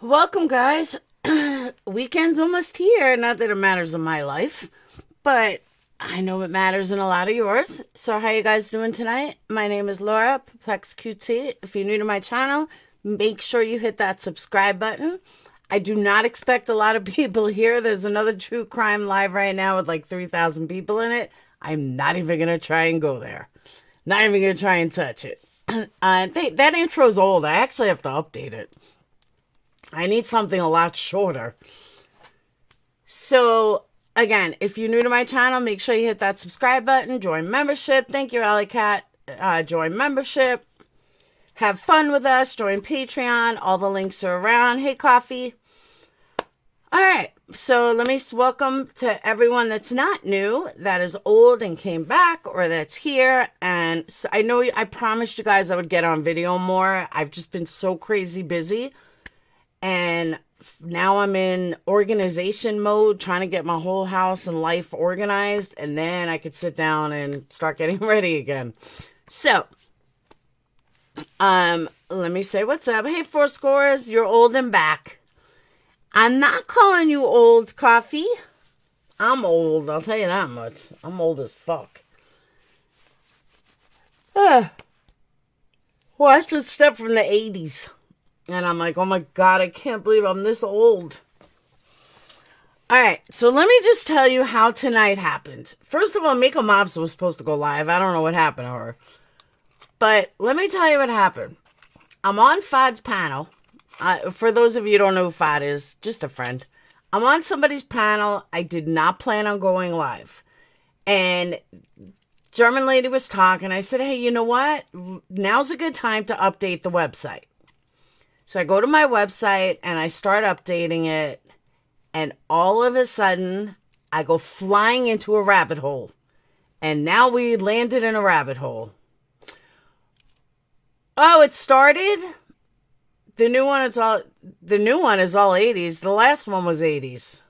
Welcome, guys. Weekend's almost here. Not that it matters in my life, but I know it matters in a lot of yours. So how you guys doing tonight? My name is Laura, PURPLEXEDQT. If you're new to my channel, make sure you hit that subscribe button. I do not expect a lot of people here. There's another true crime live right now with like 3,000 people in it. I'm not even going to try and go there. Not even going to try and touch it. That intro's old. I actually have to update it. I need something a lot shorter. So, again, if you're new to my channel, make sure you hit that subscribe button. Join membership. Thank you, Alley Cat. Join membership. Have fun with us. Join Patreon. All the links are around. Hey, Coffee. All right. So, let me welcome to everyone that's not new, that is old and came back, or that's here. And so I know I promised you guys I would get on video more. I've just been so crazy busy. And now I'm in organization mode, trying to get my whole house and life organized. And then I could sit down and start getting ready again. So, let me say what's up. Hey, Four Scores, you're old and back. I'm not calling you old, Coffee. I'm old, I'll tell you that much. I'm old as fuck. Watch this stuff from the 80s. And I'm like, oh my God, I can't believe I'm this old. All right, so let me just tell you how tonight happened. First of all, Miko Mobs was supposed to go live. I don't know what happened to her. But let me tell you what happened. I'm on Fad's panel. For those of you who don't know who Fad is, just a friend. I'm on somebody's panel. I did not plan on going live. And German lady was talking. I said, hey, you know what? Now's a good time to update the website. So I go to my website and I start updating it. And all of a sudden, I go flying into a rabbit hole. And now we landed in a rabbit hole. Oh, it started? The new one is all 80s. The last one was 80s.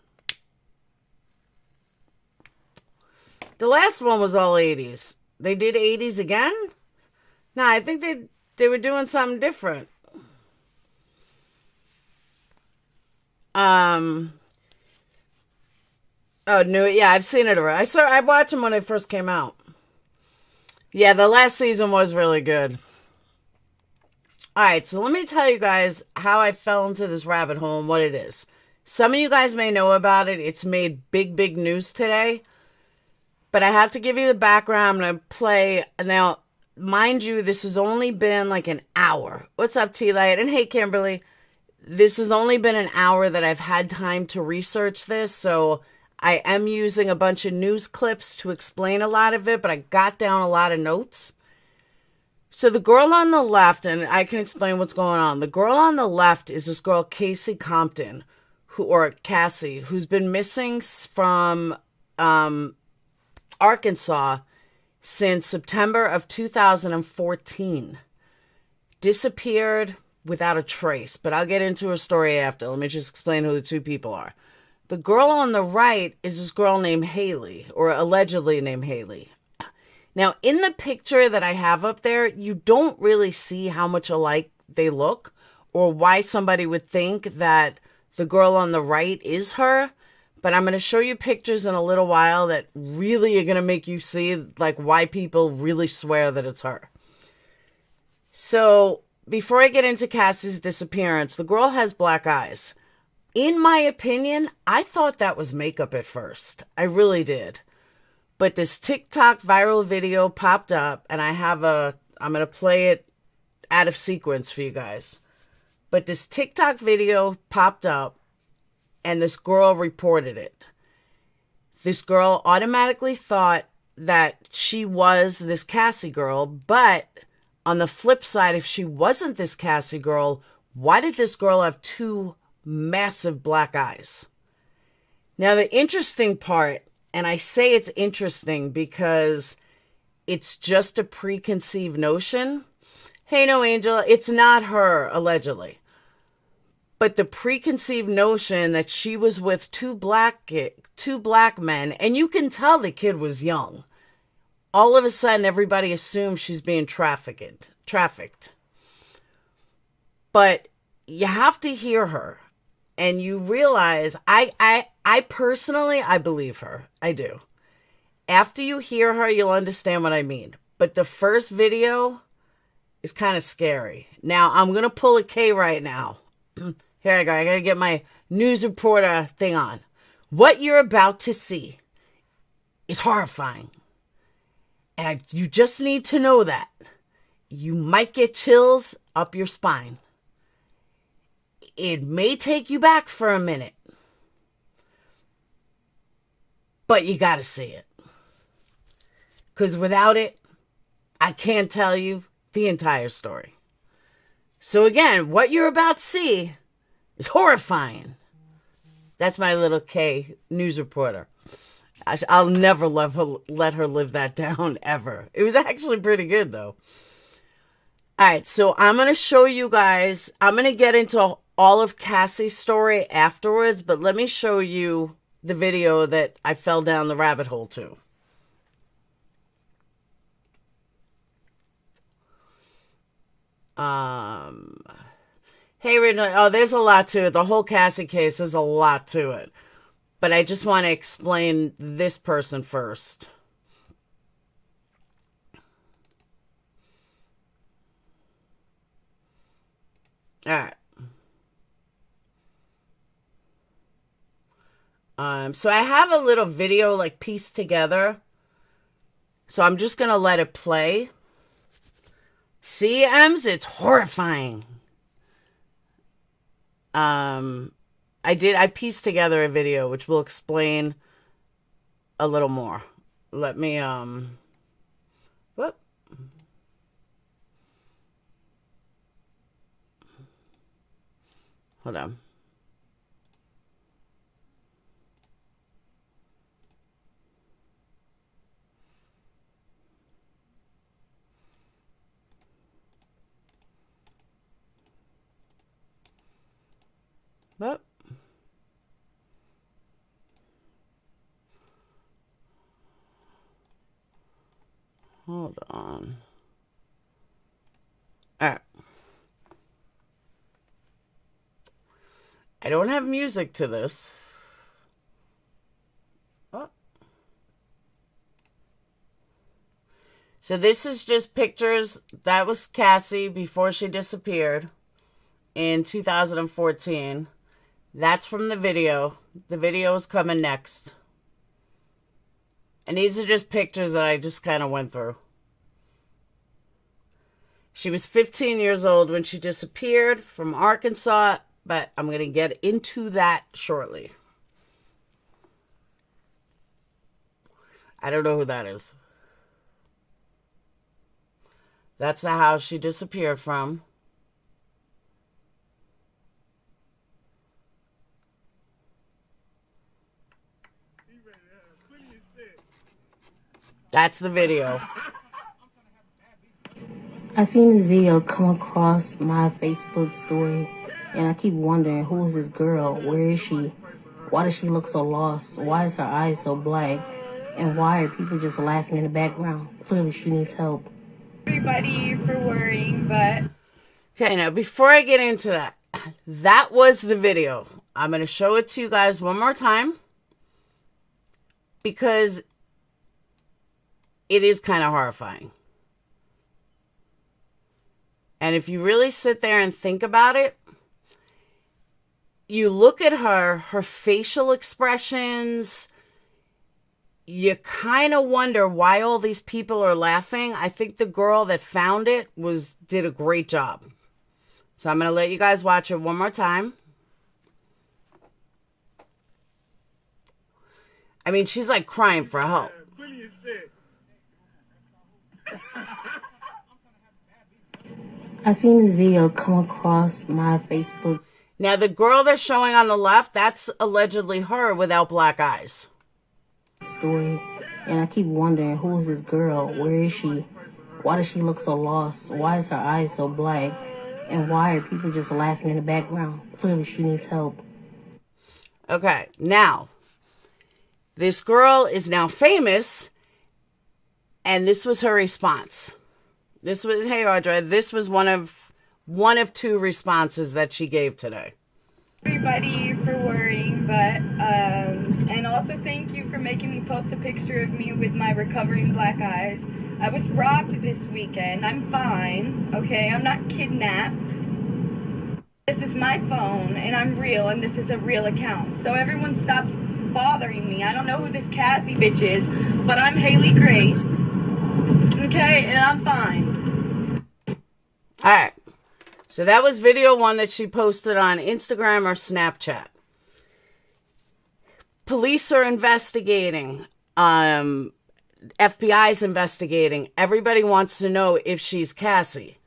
The last one was all 80s. They did 80s again? No, I think they were doing something different. Oh, no, yeah, I've seen it already. I watched them when they first came out. Yeah, the last season was really good. All right, so let me tell you guys how I fell into this rabbit hole and what it is. Some of you guys may know about it. It's made big, big news today. But I have to give you the background. I'm going to play. Now, mind you, this has only been like an hour. What's up, T-Light? And hey, Kimberly. This has only been an hour that I've had time to research this, so I am using a bunch of news clips to explain a lot of it, but I got down a lot of notes. So the girl on the left, and I can explain what's going on. The girl on the left is this girl, Cassie Compton, Cassie, who's been missing from Arkansas since September of 2014. Disappeared without a trace, but I'll get into her story after. Let me just explain who the two people are. The girl on the right is this girl named Haley, or allegedly named Haley. Now, in the picture that I have up there, you don't really see how much alike they look, or why somebody would think that the girl on the right is her. But I'm going to show you pictures in a little while that really are going to make you see like why people really swear that it's her. So before I get into Cassie's disappearance, the girl has black eyes. In my opinion, I thought that was makeup at first. I really did. But this TikTok viral video popped up, and I'm going to play it out of sequence for you guys. But this TikTok video popped up, and this girl reported it. This girl automatically thought that she was this Cassie girl, but on the flip side, if she wasn't this Cassie girl, why did this girl have two massive black eyes? Now, the interesting part, and I say it's interesting because it's just a preconceived notion. Hey, no, Angel, it's not her, allegedly. But the preconceived notion that she was with two black men, and you can tell the kid was young. All of a sudden, everybody assumes she's being trafficked. But you have to hear her, and you realize, I personally, I believe her. I do. After you hear her, you'll understand what I mean. But the first video is kind of scary. Now, I'm going to pull a K right now. Here I go. I got to get my news reporter thing on. What you're about to see is horrifying. And you just need to know that. You might get chills up your spine. It may take you back for a minute. But you got to see it. Because without it, I can't tell you the entire story. So again, what you're about to see is horrifying. That's my little K news reporter. I'll never let her live that down, ever. It was actually pretty good, though. All right, so I'm going to show you guys. I'm going to get into all of Cassie's story afterwards, but let me show you the video that I fell down the rabbit hole to. Hey, Rachel. Oh, there's a lot to it. The whole Cassie case, there's a lot to it. But I just want to explain this person first. All right. So I have a little video like pieced together. So I'm just going to let it play. See, Ems, it's horrifying. I pieced together a video which will explain a little more. Let me, whoop. Hold on. Whoop. Hold on. All right. I don't have music to this. Oh. So this is just pictures. That was Cassie before she disappeared in 2014. That's from the video. The video is coming next. And these are just pictures that I just kind of went through. She was 15 years old when she disappeared from Arkansas, but I'm going to get into that shortly. I don't know who that is. That's the house she disappeared from. That's the video. I seen this video come across my Facebook story, and I keep wondering, who is this girl? Where is she? Why does she look so lost? Why is her eyes so black? And why are people just laughing in the background? Clearly she needs help. Everybody for worrying, but... Okay, now before I get into that, that was the video. I'm going to show it to you guys one more time, because it is kind of horrifying. And if you really sit there and think about it, you look at her facial expressions, you kind of wonder why all these people are laughing. I think the girl that found it did a great job. So I'm going to let you guys watch it one more time. I mean, she's like crying for help. I seen this video come across my Facebook. Now, the girl they're showing on the left, that's allegedly her without black eyes. Story, and I keep wondering, who is this girl? Where is she? Why does she look so lost? Why is her eyes so black? And why are people just laughing in the background? Clearly she needs help. Okay, now, this girl is now famous, and this was her response. This was, hey Audra, this was one of 2 responses that she gave today. Everybody for worrying, but and also thank you for making me post a picture of me with my recovering black eyes. I was robbed this weekend. I'm fine, okay? I'm not kidnapped. This is my phone, and I'm real, and this is a real account. So everyone stop bothering me. I don't know who this Cassie bitch is, but I'm Haley Grace, okay? And I'm fine. All right. So that was video 1 that she posted on Instagram or Snapchat. Police are investigating. FBI's investigating. Everybody wants to know if she's Cassie.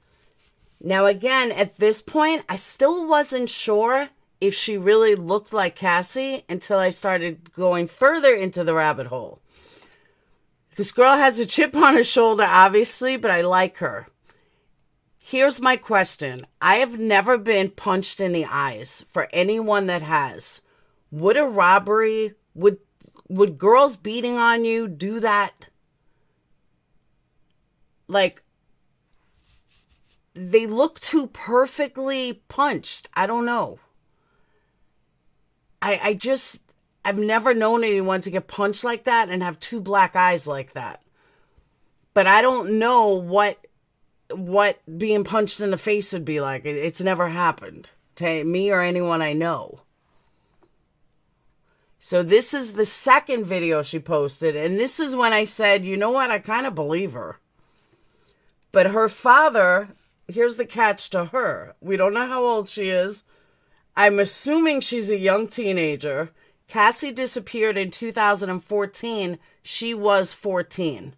Now, again, at this point, I still wasn't sure if she really looked like Cassie until I started going further into the rabbit hole. This girl has a chip on her shoulder, obviously, but I like her. Here's my question. I have never been punched in the eyes. For anyone that has, would a robbery, would girls beating on you do that? Like, they look too perfectly punched. I don't know. I've never known anyone to get punched like that and have 2 black eyes like that. But I don't know what being punched in the face would be like. It's never happened to me or anyone I know. So this is the second video she posted, and this is when I said, you know what, I kind of believe her. But her father, here's the catch to her. We don't know how old she is. I'm assuming she's a young teenager. Cassie disappeared in 2014. She was 14.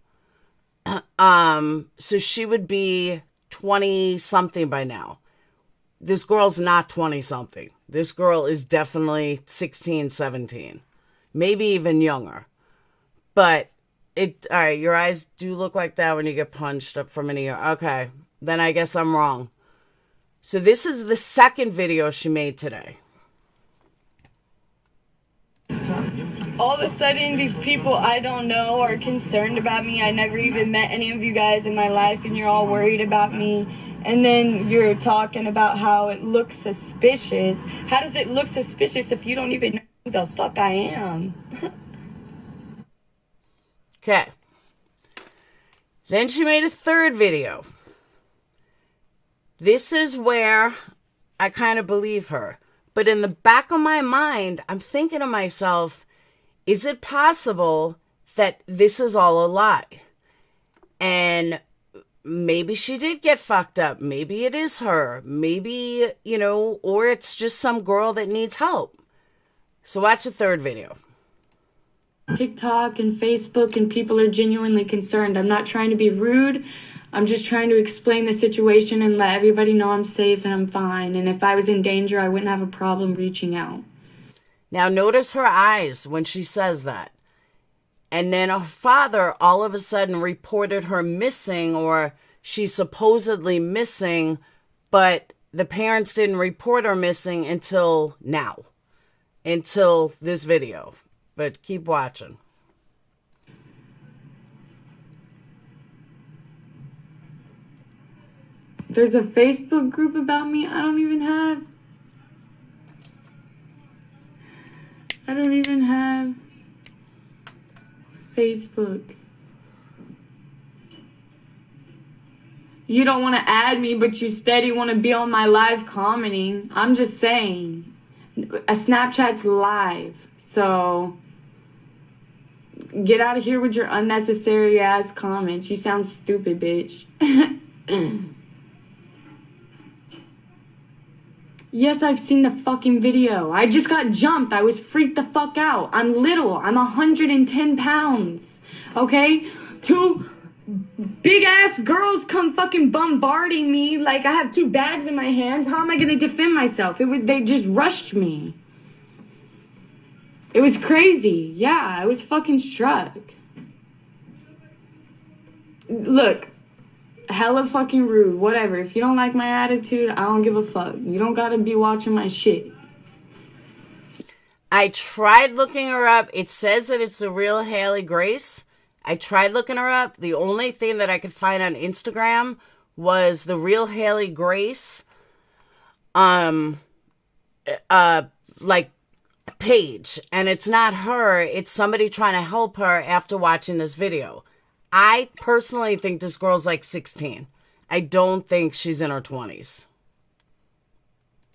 So she would be 20-something by now. This girl's not 20-something. This girl is definitely 16, 17. Maybe even younger. But, all right, your eyes do look like that when you get punched up from an ear. Okay, then I guess I'm wrong. So this is the second video she made today. All of a sudden, these people I don't know are concerned about me. I never even met any of you guys in my life, and you're all worried about me. And then you're talking about how it looks suspicious. How does it look suspicious if you don't even know who the fuck I am? Okay. Then she made a third video. This is where I kind of believe her. But in the back of my mind, I'm thinking to myself, is it possible that this is all a lie? And maybe she did get fucked up. Maybe it is her. Maybe, or it's just some girl that needs help. So watch the third video. TikTok and Facebook, and people are genuinely concerned. I'm not trying to be rude. I'm just trying to explain the situation and let everybody know I'm safe and I'm fine. And if I was in danger, I wouldn't have a problem reaching out. Now notice her eyes when she says that. And then her father all of a sudden reported her missing, or she's supposedly missing, but the parents didn't report her missing until now. Until this video. But keep watching. There's a Facebook group about me I don't even have Facebook. You don't want to add me, but you steady want to be on my live commenting. I'm just saying. A Snapchat's live. So Get out of here with your unnecessary ass comments. You sound stupid, bitch. Yes, I've seen the fucking video. I just got jumped. I was freaked the fuck out. I'm little. I'm 110 pounds. Okay? 2 big ass girls come fucking bombarding me like I have 2 bags in my hands. How am I gonna defend myself? They just rushed me. It was crazy. Yeah, I was fucking struck. Look, hella fucking rude. Whatever. If you don't like my attitude, I don't give a fuck. You don't gotta be watching my shit. I tried looking her up. It says that it's the real Haley Grace. I tried looking her up. The only thing that I could find on Instagram was the real Haley Grace, like, page. And it's not her. It's somebody trying to help her after watching this video. I personally think this girl's like 16. I don't think she's in her 20s.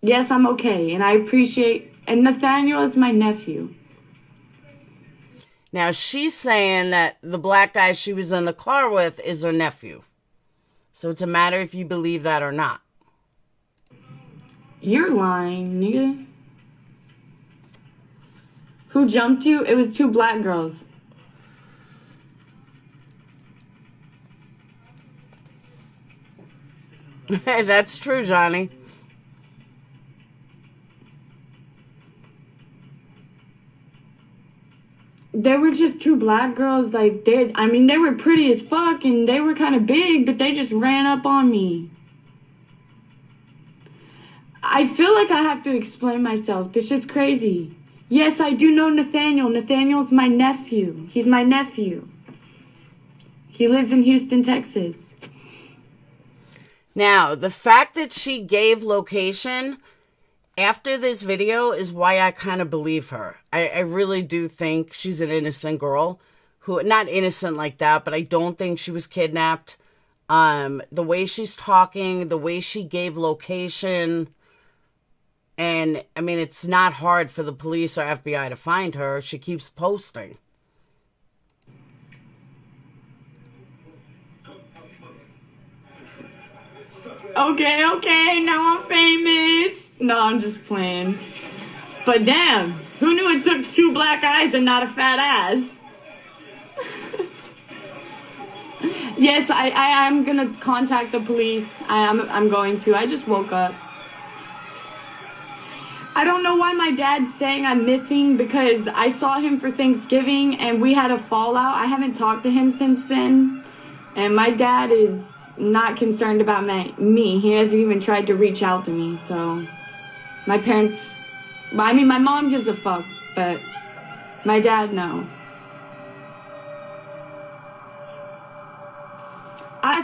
Yes, I'm okay. And I appreciate... And Nathaniel is my nephew. Now, she's saying that the black guy she was in the car with is her nephew. So it's a matter if you believe that or not. You're lying, nigga. Who jumped you? It was 2 black girls. That's true, Johnny. They were just 2 black girls, like, they were pretty as fuck, and they were kind of big, but they just ran up on me. I feel like I have to explain myself. This shit's crazy. Yes, I do know Nathaniel. Nathaniel's my nephew. He's my nephew. He lives in Houston, Texas. Now, the fact that she gave location after this video is why I kind of believe her. I really do think she's an innocent girl. Who, not innocent like that, but I don't think she was kidnapped. The way she's talking, the way she gave location. And, I mean, it's not hard for the police or FBI to find her. She keeps posting. Okay, now I'm famous. No, I'm just playing. But damn, who knew it took 2 black eyes and not a fat ass? Yes, I am gonna contact the police. I'm going to. I just woke up. I don't know why my dad's saying I'm missing, because I saw him for Thanksgiving and we had a fallout. I haven't talked to him since then. And my dad is not concerned about me. He hasn't even tried to reach out to me, so... My parents... I mean, my mom gives a fuck, but my dad, no.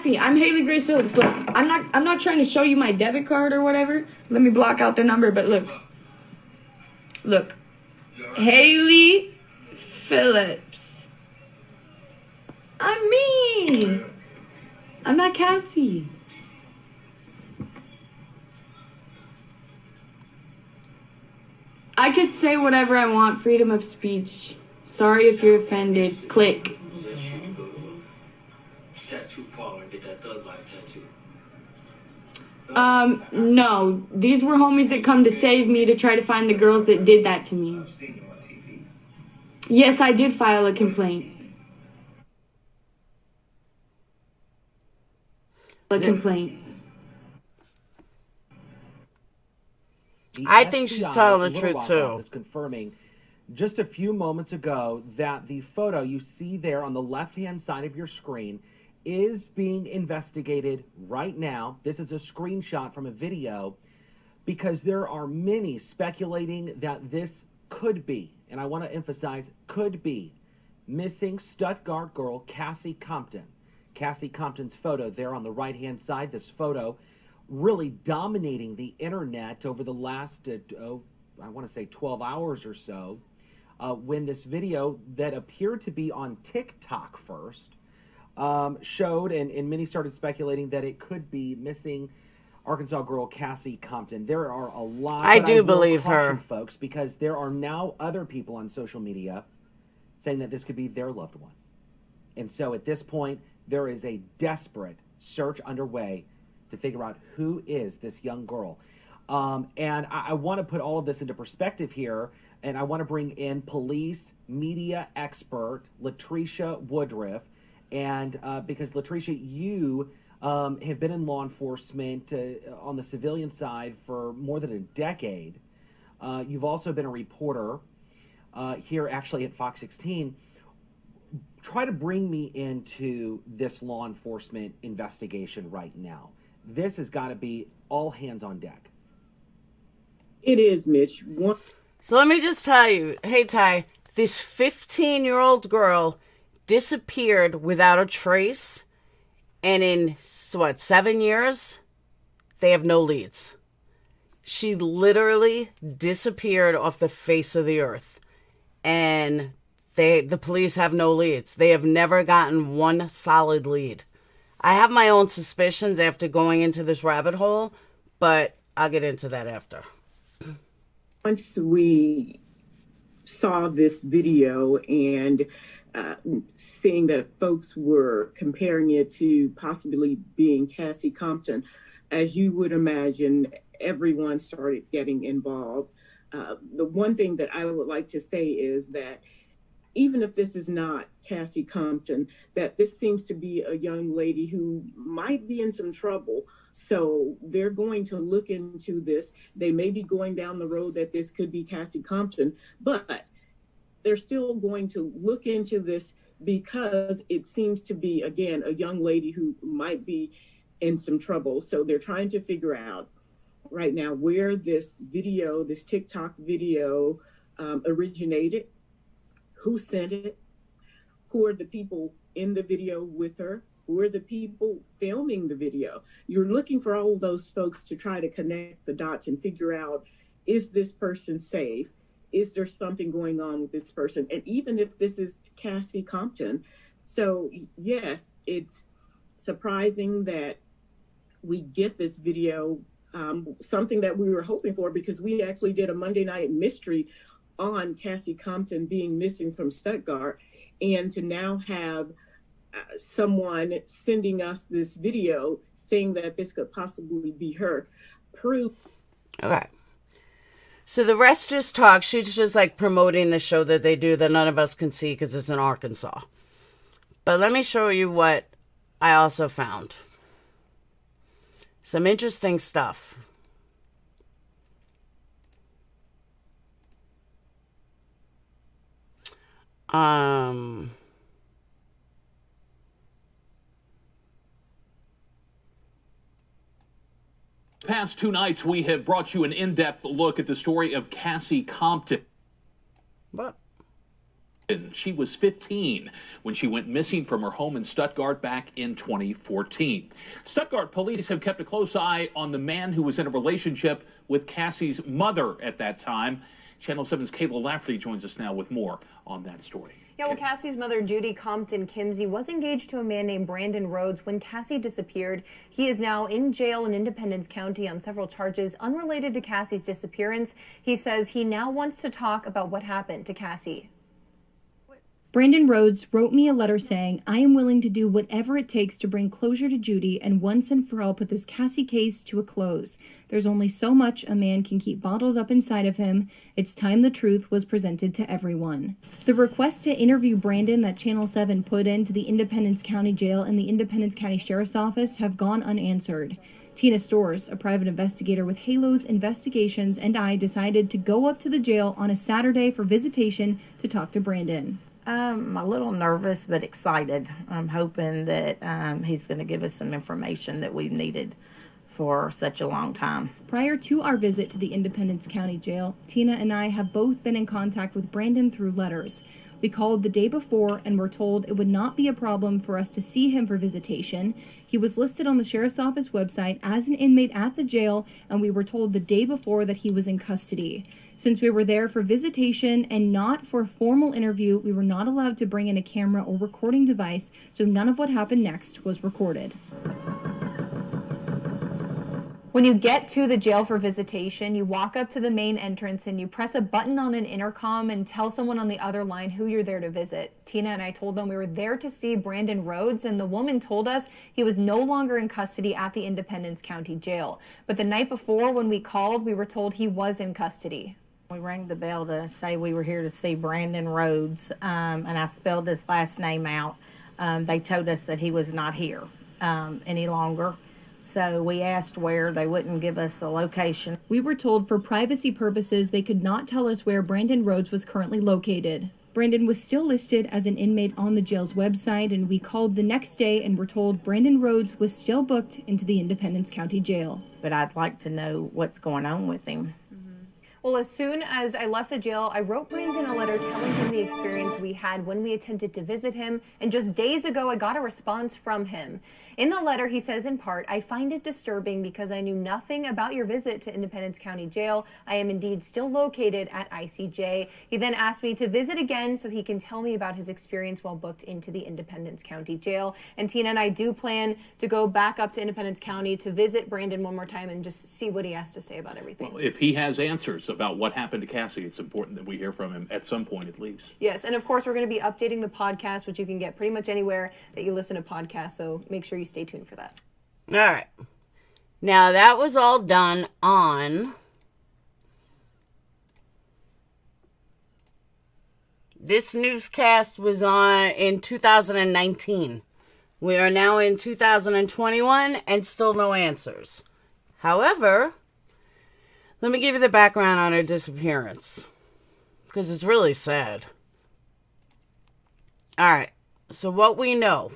See, I'm Haley Grace Phillips. Look, I'm not trying to show you my debit card or whatever. Let me block out the number, but look. Look. Haley Phillips. I'm me. I'm not Cassie. I could say whatever I want. Freedom of speech. Sorry if you're offended. Click. Tattoo parlor, get that thug life tattoo. No. These were homies that come to save me to try to find the girls that did that to me. Yes, I did file a complaint. I think she's telling the truth too. Is confirming just a few moments ago that the photo you see there on the left-hand side of your screen is being investigated right now. This is a screenshot from a video because there are many speculating that this could be, and I want to emphasize, could be, missing Stuttgart girl Cassie Compton. Cassie Compton's photo there on the right-hand side, this photo really dominating the internet over the last, I want to say 12 hours or so, when this video that appeared to be on TikTok first showed, and many started speculating that it could be missing Arkansas girl Cassie Compton. There are a lot. I do believe her, folks, because there are now other people on social media saying that this could be their loved one. And so at this point, there is a desperate search underway to figure out who is this young girl. And I want to put all of this into perspective here, and I want to bring in police media expert Latricia Woodruff. And because Latricia, you have been in law enforcement on the civilian side for more than a decade. You've also been a reporter here actually at Fox 16. Try to bring me into this law enforcement investigation right now. This has got to be all hands on deck. It is, Mitch. So let me just tell you, hey Ty, this 15-year-old girl disappeared without a trace, and in 7 years, they have no leads. She literally disappeared off the face of the earth, and the police have no leads. They have never gotten one solid lead. I have my own suspicions after going into this rabbit hole, but I'll get into that after. Once we saw this video and seeing that folks were comparing it to possibly being Cassie Compton, as you would imagine, everyone started getting involved. The one thing that I would like to say is that even if this is not Cassie Compton, that this seems to be a young lady who might be in some trouble. So they're going to look into this. They may be going down the road that this could be Cassie Compton, but they're still going to look into this because it seems to be, again, a young lady who might be in some trouble. So they're trying to figure out right now where this video, this TikTok video originated, who sent it, who are the people in the video with her, who are the people filming the video. You're looking for all of those folks to try to connect the dots and figure out, is this person safe? Is there something going on with this person? And even if this is Cassie Compton, so yes, it's surprising that we get this video, something that we were hoping for, because we actually did a Monday night mystery on Cassie Compton being missing from Stuttgart, and to now have someone sending us this video saying that this could possibly be her proof. Okay. So the rest just talk. She's just like promoting the show that they do that none of us can see because it's in Arkansas. But let me show you what I also found. Some interesting stuff. Past 2 nights, we have brought you an in-depth look at the story of Cassie Compton. What? She was 15 when she went missing from her home in Stuttgart back in 2014. Stuttgart police have kept a close eye on the man who was in a relationship with Cassie's mother at that time. Channel 7's Kayla Lafferty joins us now with more on that story. Yeah, well, Cassie's mother, Judy Compton Kimsey, was engaged to a man named Brandon Rhodes when Cassie disappeared. He is now in jail in Independence County on several charges unrelated to Cassie's disappearance. He says he now wants to talk about what happened to Cassie. Brandon Rhodes wrote me a letter saying, I am willing to do whatever it takes to bring closure to Judy and once and for all put this Cassie case to a close. There's only so much a man can keep bottled up inside of him. It's time the truth was presented to everyone. The request to interview Brandon that Channel 7 put into the Independence County Jail and the Independence County Sheriff's Office have gone unanswered. Tina Storrs, a private investigator with Halo's Investigations, and I decided to go up to the jail on a Saturday for visitation to talk to Brandon. I'm a little nervous but excited. I'm hoping that he's going to give us some information that we've needed for such a long time. Prior to our visit to the Independence County Jail, Tina and I have both been in contact with Brandon through letters. We called the day before and were told it would not be a problem for us to see him for visitation. He was listed on the Sheriff's Office website as an inmate at the jail, and we were told the day before that he was in custody. Since we were there for visitation and not for a formal interview, we were not allowed to bring in a camera or recording device, so none of what happened next was recorded. When you get to the jail for visitation, you walk up to the main entrance and you press a button on an intercom and tell someone on the other line who you're there to visit. Tina and I told them we were there to see Brandon Rhodes, and the woman told us he was no longer in custody at the Independence County Jail. But the night before, when we called, we were told he was in custody. We rang the bell to say we were here to see Brandon Rhodes, and I spelled his last name out. They told us that he was not here any longer. So we asked where. They wouldn't give us a location. We were told for privacy purposes they could not tell us where Brandon Rhodes was currently located. Brandon was still listed as an inmate on the jail's website, and we called the next day and were told Brandon Rhodes was still booked into the Independence County Jail. But I'd like to know what's going on with him. Well, as soon as I left the jail, I wrote Brandon a letter telling him the experience we had when we attempted to visit him, and just days ago I got a response from him. In the letter, he says in part, "I find it disturbing because I knew nothing about your visit to Independence County Jail. I am indeed still located at ICJ." He then asked me to visit again so he can tell me about his experience while booked into the Independence County Jail. And Tina and I do plan to go back up to Independence County to visit Brandon one more time and just see what he has to say about everything. Well, if he has answers about what happened to Cassie, it's important that we hear from him at some point at least. Yes, and of course we're going to be updating the podcast, which you can get pretty much anywhere that you listen to podcasts, so make sure you stay tuned for that. All right. Now, that was all done on this newscast was on in 2019. We are now in 2021 and still no answers. However, let me give you the background on her disappearance, because it's really sad. All right. So what we know,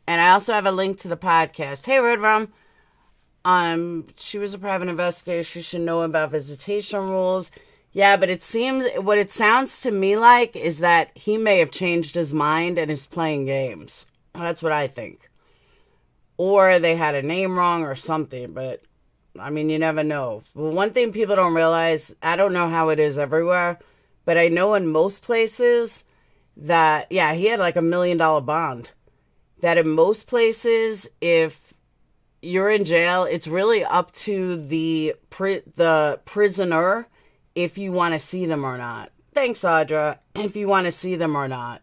and I also have a link to the podcast. Hey, Red Rum. She was a private investigator. She should know about visitation rules. Yeah, but what it sounds to me like is that he may have changed his mind and is playing games. That's what I think. Or they had a name wrong or something, but I mean, you never know. Well, one thing people don't realize, I don't know how it is everywhere, but I know in most places that, yeah, he had like $1 million bond. That in most places, if you're in jail, it's really up to the prisoner if you want to see them or not. Thanks, Audra. If you want to see them or not.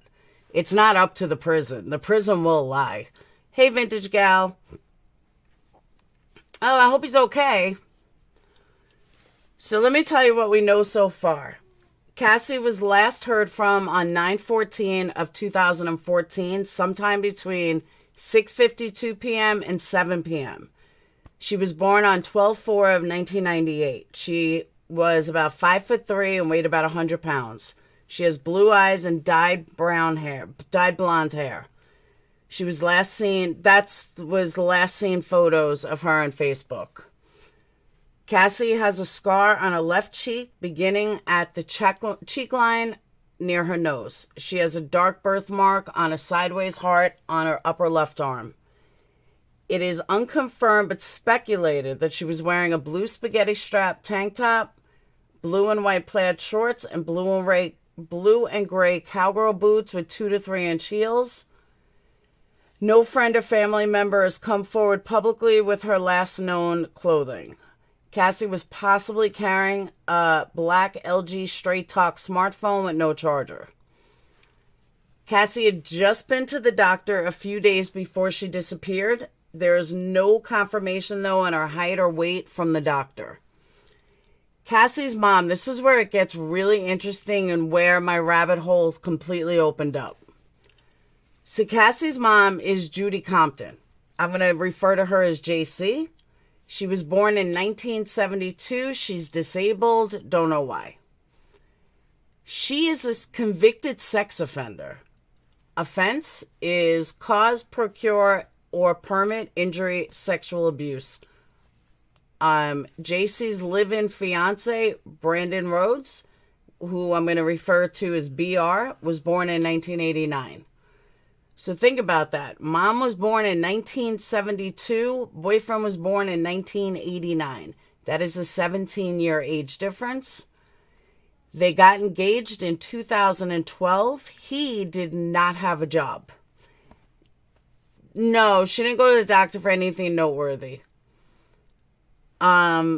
It's not up to the prison. The prison will lie. Hey, Vintage Gal. Oh, I hope he's okay. So let me tell you what we know so far. Cassie was last heard from on 9/14 of 2014, sometime between 6:52 p.m. and 7 p.m. She was born on 12/4 of 1998. She was about 5'3" and weighed about 100 pounds. She has blue eyes and dyed blonde hair. She was last seen, was the last seen photos of her on Facebook. Cassie has a scar on her left cheek beginning at the cheek line near her nose. She has a dark birthmark on a sideways heart on her upper left arm. It is unconfirmed but speculated that she was wearing a blue spaghetti strap tank top, blue and white plaid shorts, and blue and gray cowgirl boots with 2 to 3 inch heels. No friend or family member has come forward publicly with her last known clothing. Cassie was possibly carrying a black LG Straight Talk smartphone with no charger. Cassie had just been to the doctor a few days before she disappeared. There is no confirmation, though, on her height or weight from the doctor. Cassie's mom, this is where it gets really interesting and where my rabbit hole completely opened up. So Cassie's mom is Judy Compton. I'm going to refer to her as JC. She was born in 1972. She's disabled. Don't know why. She is a convicted sex offender. Offense is cause, procure, or permit injury, sexual abuse. JC's live-in fiance, Brandon Rhodes, who I'm going to refer to as BR, was born in 1989. So think about that. Mom was born in 1972. Boyfriend was born in 1989. That is a 17-year age difference. They got engaged in 2012. He did not have a job. No, she didn't go to the doctor for anything noteworthy. Brandon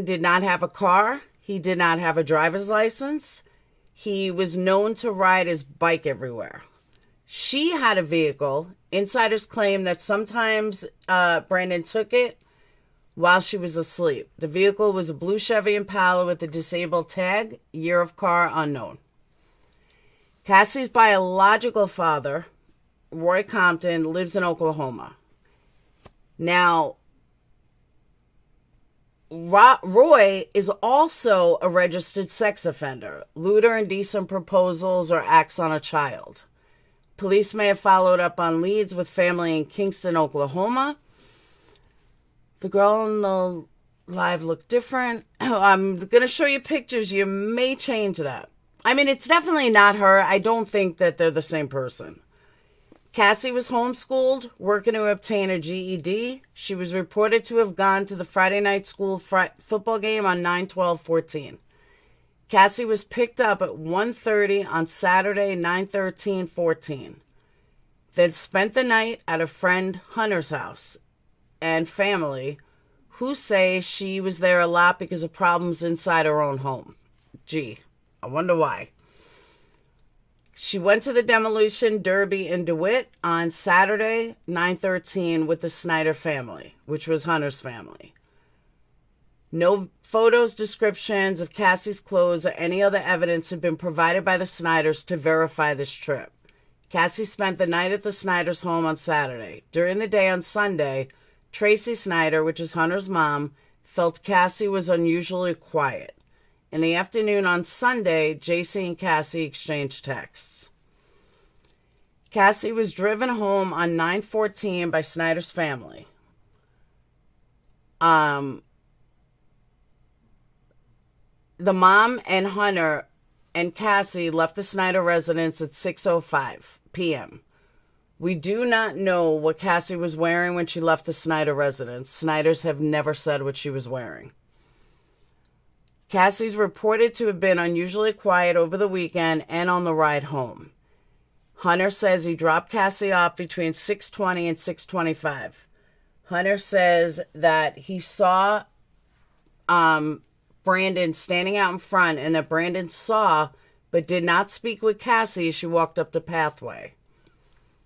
did not have a car. He did not have a driver's license. He was known to ride his bike everywhere. She had a vehicle. Insiders claim that sometimes Brandon took it while she was asleep. The vehicle was a blue Chevy Impala with a disabled tag. Year of car unknown. Cassie's biological father, Roy Compton, lives in Oklahoma. Now, Roy is also a registered sex offender. Lewd or indecent proposals or acts on a child. Police may have followed up on leads with family in Kingston, Oklahoma. The girl in the live looked different. I'm going to show you pictures. You may change that. I mean, it's definitely not her. I don't think that they're the same person. Cassie was homeschooled, working to obtain a GED. She was reported to have gone to the Friday night school football game on 9/12/14. Cassie was picked up at 1:30 on Saturday, 9/13/14. Then spent the night at a friend Hunter's house and family, who say she was there a lot because of problems inside her own home. Gee, I wonder why. She went to the demolition derby in DeWitt on Saturday, 9/13, with the Snyder family, which was Hunter's family. No photos, descriptions of Cassie's clothes, or any other evidence have been provided by the Snyders to verify this trip. Cassie spent the night at the Snyders' home on Saturday. During the day on Sunday, Tracy Snyder, which is Hunter's mom, felt Cassie was unusually quiet. In the afternoon on Sunday, JC and Cassie exchanged texts. Cassie was driven home on 9/14 by Snyder's family. The mom and Hunter and Cassie left the Snyder residence at 6:05 p.m. We do not know what Cassie was wearing when she left the Snyder residence. Snyders have never said what she was wearing. Cassie's reported to have been unusually quiet over the weekend and on the ride home. Hunter says he dropped Cassie off between 6:20 and 6:25. Hunter says that he saw Brandon standing out in front and that Brandon saw but did not speak with Cassie as she walked up the pathway.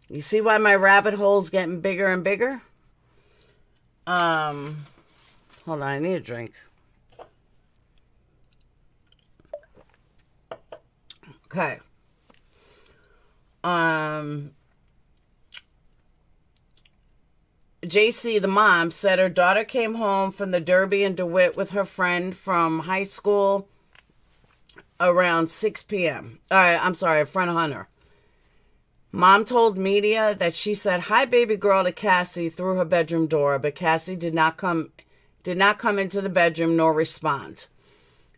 You see why my rabbit hole's getting bigger and bigger? Hold on, I need a drink. Okay. JC, the mom, said her daughter came home from the Derby in DeWitt with her friend from high school around 6 p.m. I'm sorry, a friend Hunter. Mom told media that she said, "Hi, baby girl," to Cassie through her bedroom door, but Cassie did not come into the bedroom nor respond.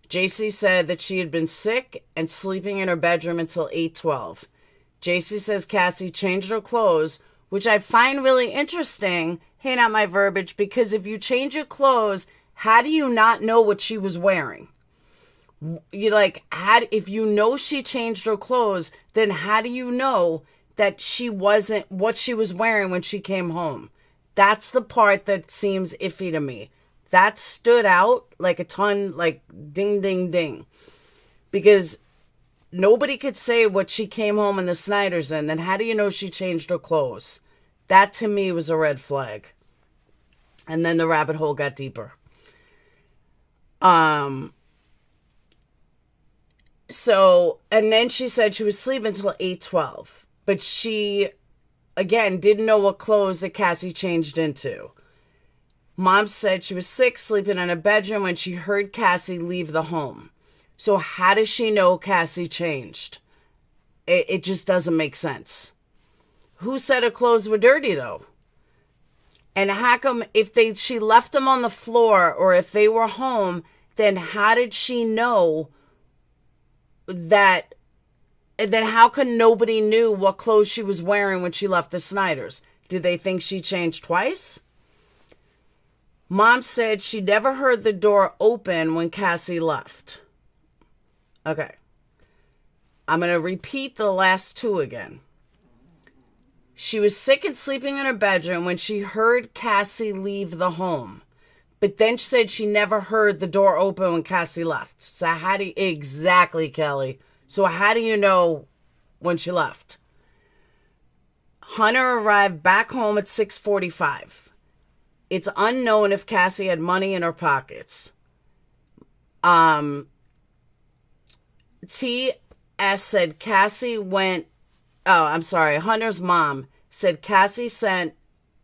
JC said that she had been sick and sleeping in her bedroom until 8:12. JC says Cassie changed her clothes, which I find really interesting. Hey, not my verbiage, because if you change your clothes, how do you not know what she was wearing? If you know she changed her clothes, then how do you know that she wasn't what she was wearing when she came home? That's the part that seems iffy to me. That stood out like a ton, like ding, ding, ding. Because nobody could say what she came home in the Snyders in. Then how do you know she changed her clothes? That to me was a red flag. And then the rabbit hole got deeper. And then she said she was sleeping until 8:12. But she, again, didn't know what clothes that Cassie changed into. Mom said she was sick, sleeping in a bedroom when she heard Cassie leave the home. So how does she know Cassie changed? It just doesn't make sense. Who said her clothes were dirty, though? And how come she left them on the floor or if they were home, then how did she know that? And then how come nobody knew what clothes she was wearing when she left the Snyders? Did they think she changed twice? Mom said she never heard the door open when Cassie left. Okay. I'm going to repeat the last two again. She was sick and sleeping in her bedroom when she heard Cassie leave the home. But then she said she never heard the door open when Cassie left. So how do you... Exactly, Kelly. So how do you know when she left? Hunter arrived back home at 6:45. It's unknown if Cassie had money in her pockets. T.S. said Cassie went... Oh, I'm sorry. Hunter's mom said Cassie sent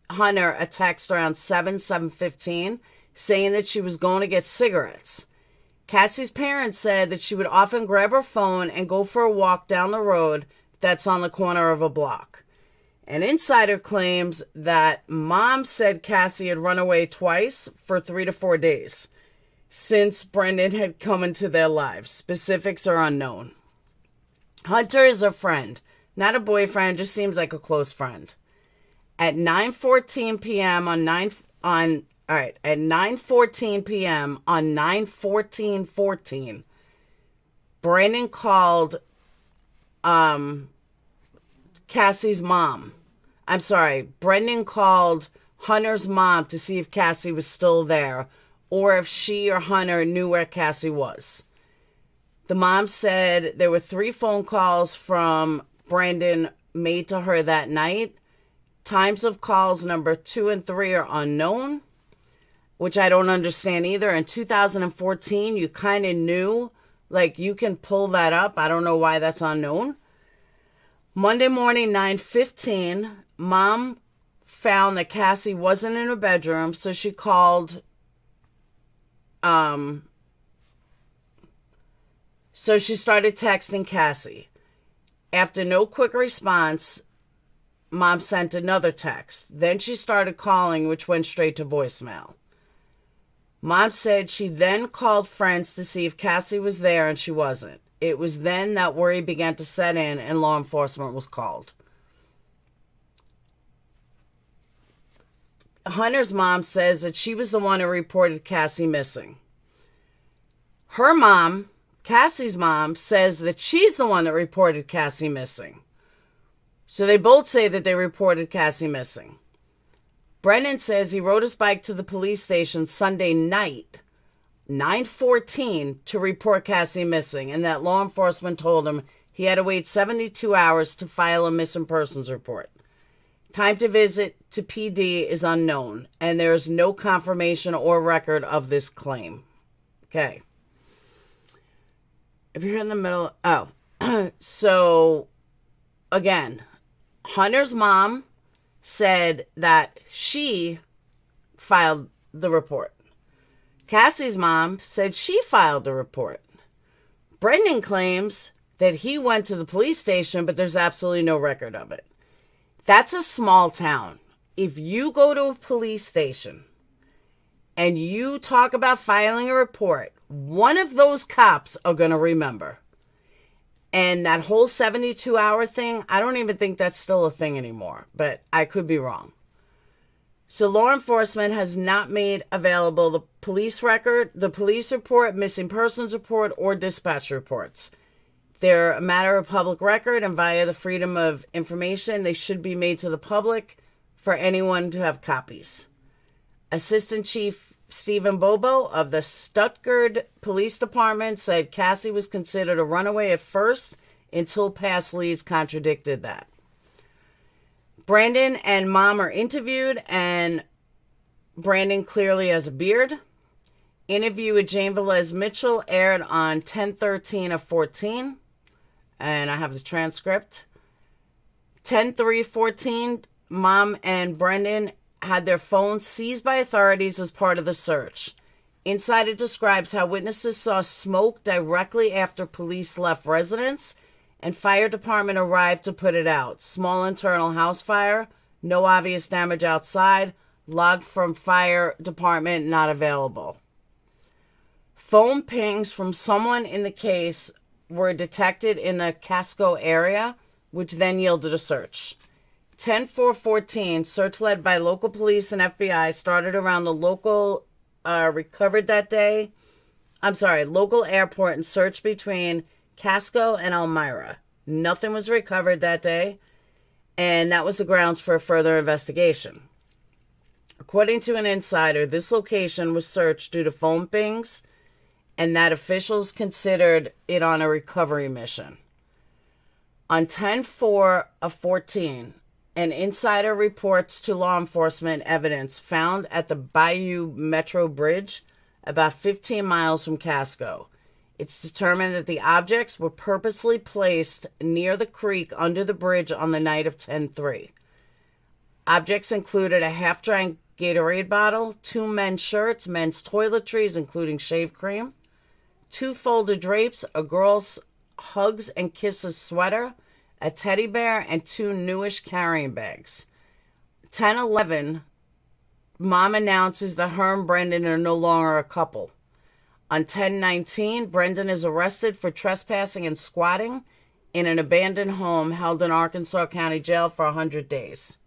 Hunter a text around 7:15 saying that she was going to get cigarettes. Cassie's parents said that she would often grab her phone and go for a walk down the road that's on the corner of a block. An insider claims that mom said Cassie had run away twice for 3 to 4 days since Brendan had come into their lives. Specifics are unknown. Hunter is a friend, not a boyfriend, just seems like a close friend. At 9:14 p.m. on 9:14 p.m. on 9/14/14, Brandon called Cassie's mom. I'm sorry, Brendan called Hunter's mom to see if Cassie was still there or if she or Hunter knew where Cassie was. The mom said there were 3 phone calls from Brandon made to her that night. Times of calls number 2 and 3 are unknown, which I don't understand either. In 2014, you kind of knew, like you can pull that up. I don't know why that's unknown. Monday morning, 9:15, mom found that Cassie wasn't in her bedroom, so she called, so she started texting Cassie. After no quick response, mom sent another text. Then she started calling, which went straight to voicemail. Mom said she then called friends to see if Cassie was there, and she wasn't. It was then that worry began to set in and law enforcement was called. Hunter's mom says that she was the one who reported Cassie missing. Her mom, Cassie's mom, says that she's the one that reported Cassie missing. So they both say that they reported Cassie missing. Brendan says he rode his bike to the police station Sunday night, 9:14, to report Cassie missing, and that law enforcement told him he had to wait 72 hours to file a missing persons report. Time to visit to PD is unknown, and there is no confirmation or record of this claim. Okay. If you're in the middle... Oh. So, again, Hunter's mom said that she filed the report. Cassie's mom said she filed the report. Brendan claims that he went to the police station, but there's absolutely no record of it. That's a small town. If you go to a police station and you talk about filing a report, one of those cops are going to remember. And that whole 72-hour thing, I don't even think that's still a thing anymore, but I could be wrong. So law enforcement has not made available the police record, the police report, missing persons report, or dispatch reports. They're a matter of public record, and via the Freedom of Information, they should be made to the public for anyone to have copies. Assistant Chief Stephen Bobo of the Stuttgart Police Department said Cassie was considered a runaway at first until past leads contradicted that. Brandon and mom are interviewed, and Brandon clearly has a beard. Interview with Jane Velez Mitchell aired on 10/13/14, and I have the transcript. 10/3/14, mom and Brendan had their phones seized by authorities as part of the search. Insider describes how witnesses saw smoke directly after police left residence and fire department arrived to put it out. Small internal house fire, no obvious damage outside, log from fire department not available. Phone pings from someone in the case were detected in the Casco area, which then yielded a search. 10/4/14, search led by local police and FBI started around the local local airport and search between Casco and Elmira. Nothing was recovered that day. And that was the grounds for a further investigation. According to an insider, this location was searched due to phone pings and that officials considered it on a recovery mission. On 10/4/14, an insider reports to law enforcement evidence found at the Bayou Metro Bridge about 15 miles from Casco. It's determined that the objects were purposely placed near the creek under the bridge on the night of 10/3. Objects included a half-drank Gatorade bottle, 2 men's shirts, men's toiletries, including shave cream, 2 folded drapes, a girl's hugs and kisses sweater, a teddy bear, and 2 newish carrying bags. 10/11, Mom announces that her and Brendan are no longer a couple. On 10/19, Brendan is arrested for trespassing and squatting in an abandoned home held in Arkansas County Jail for 100 days.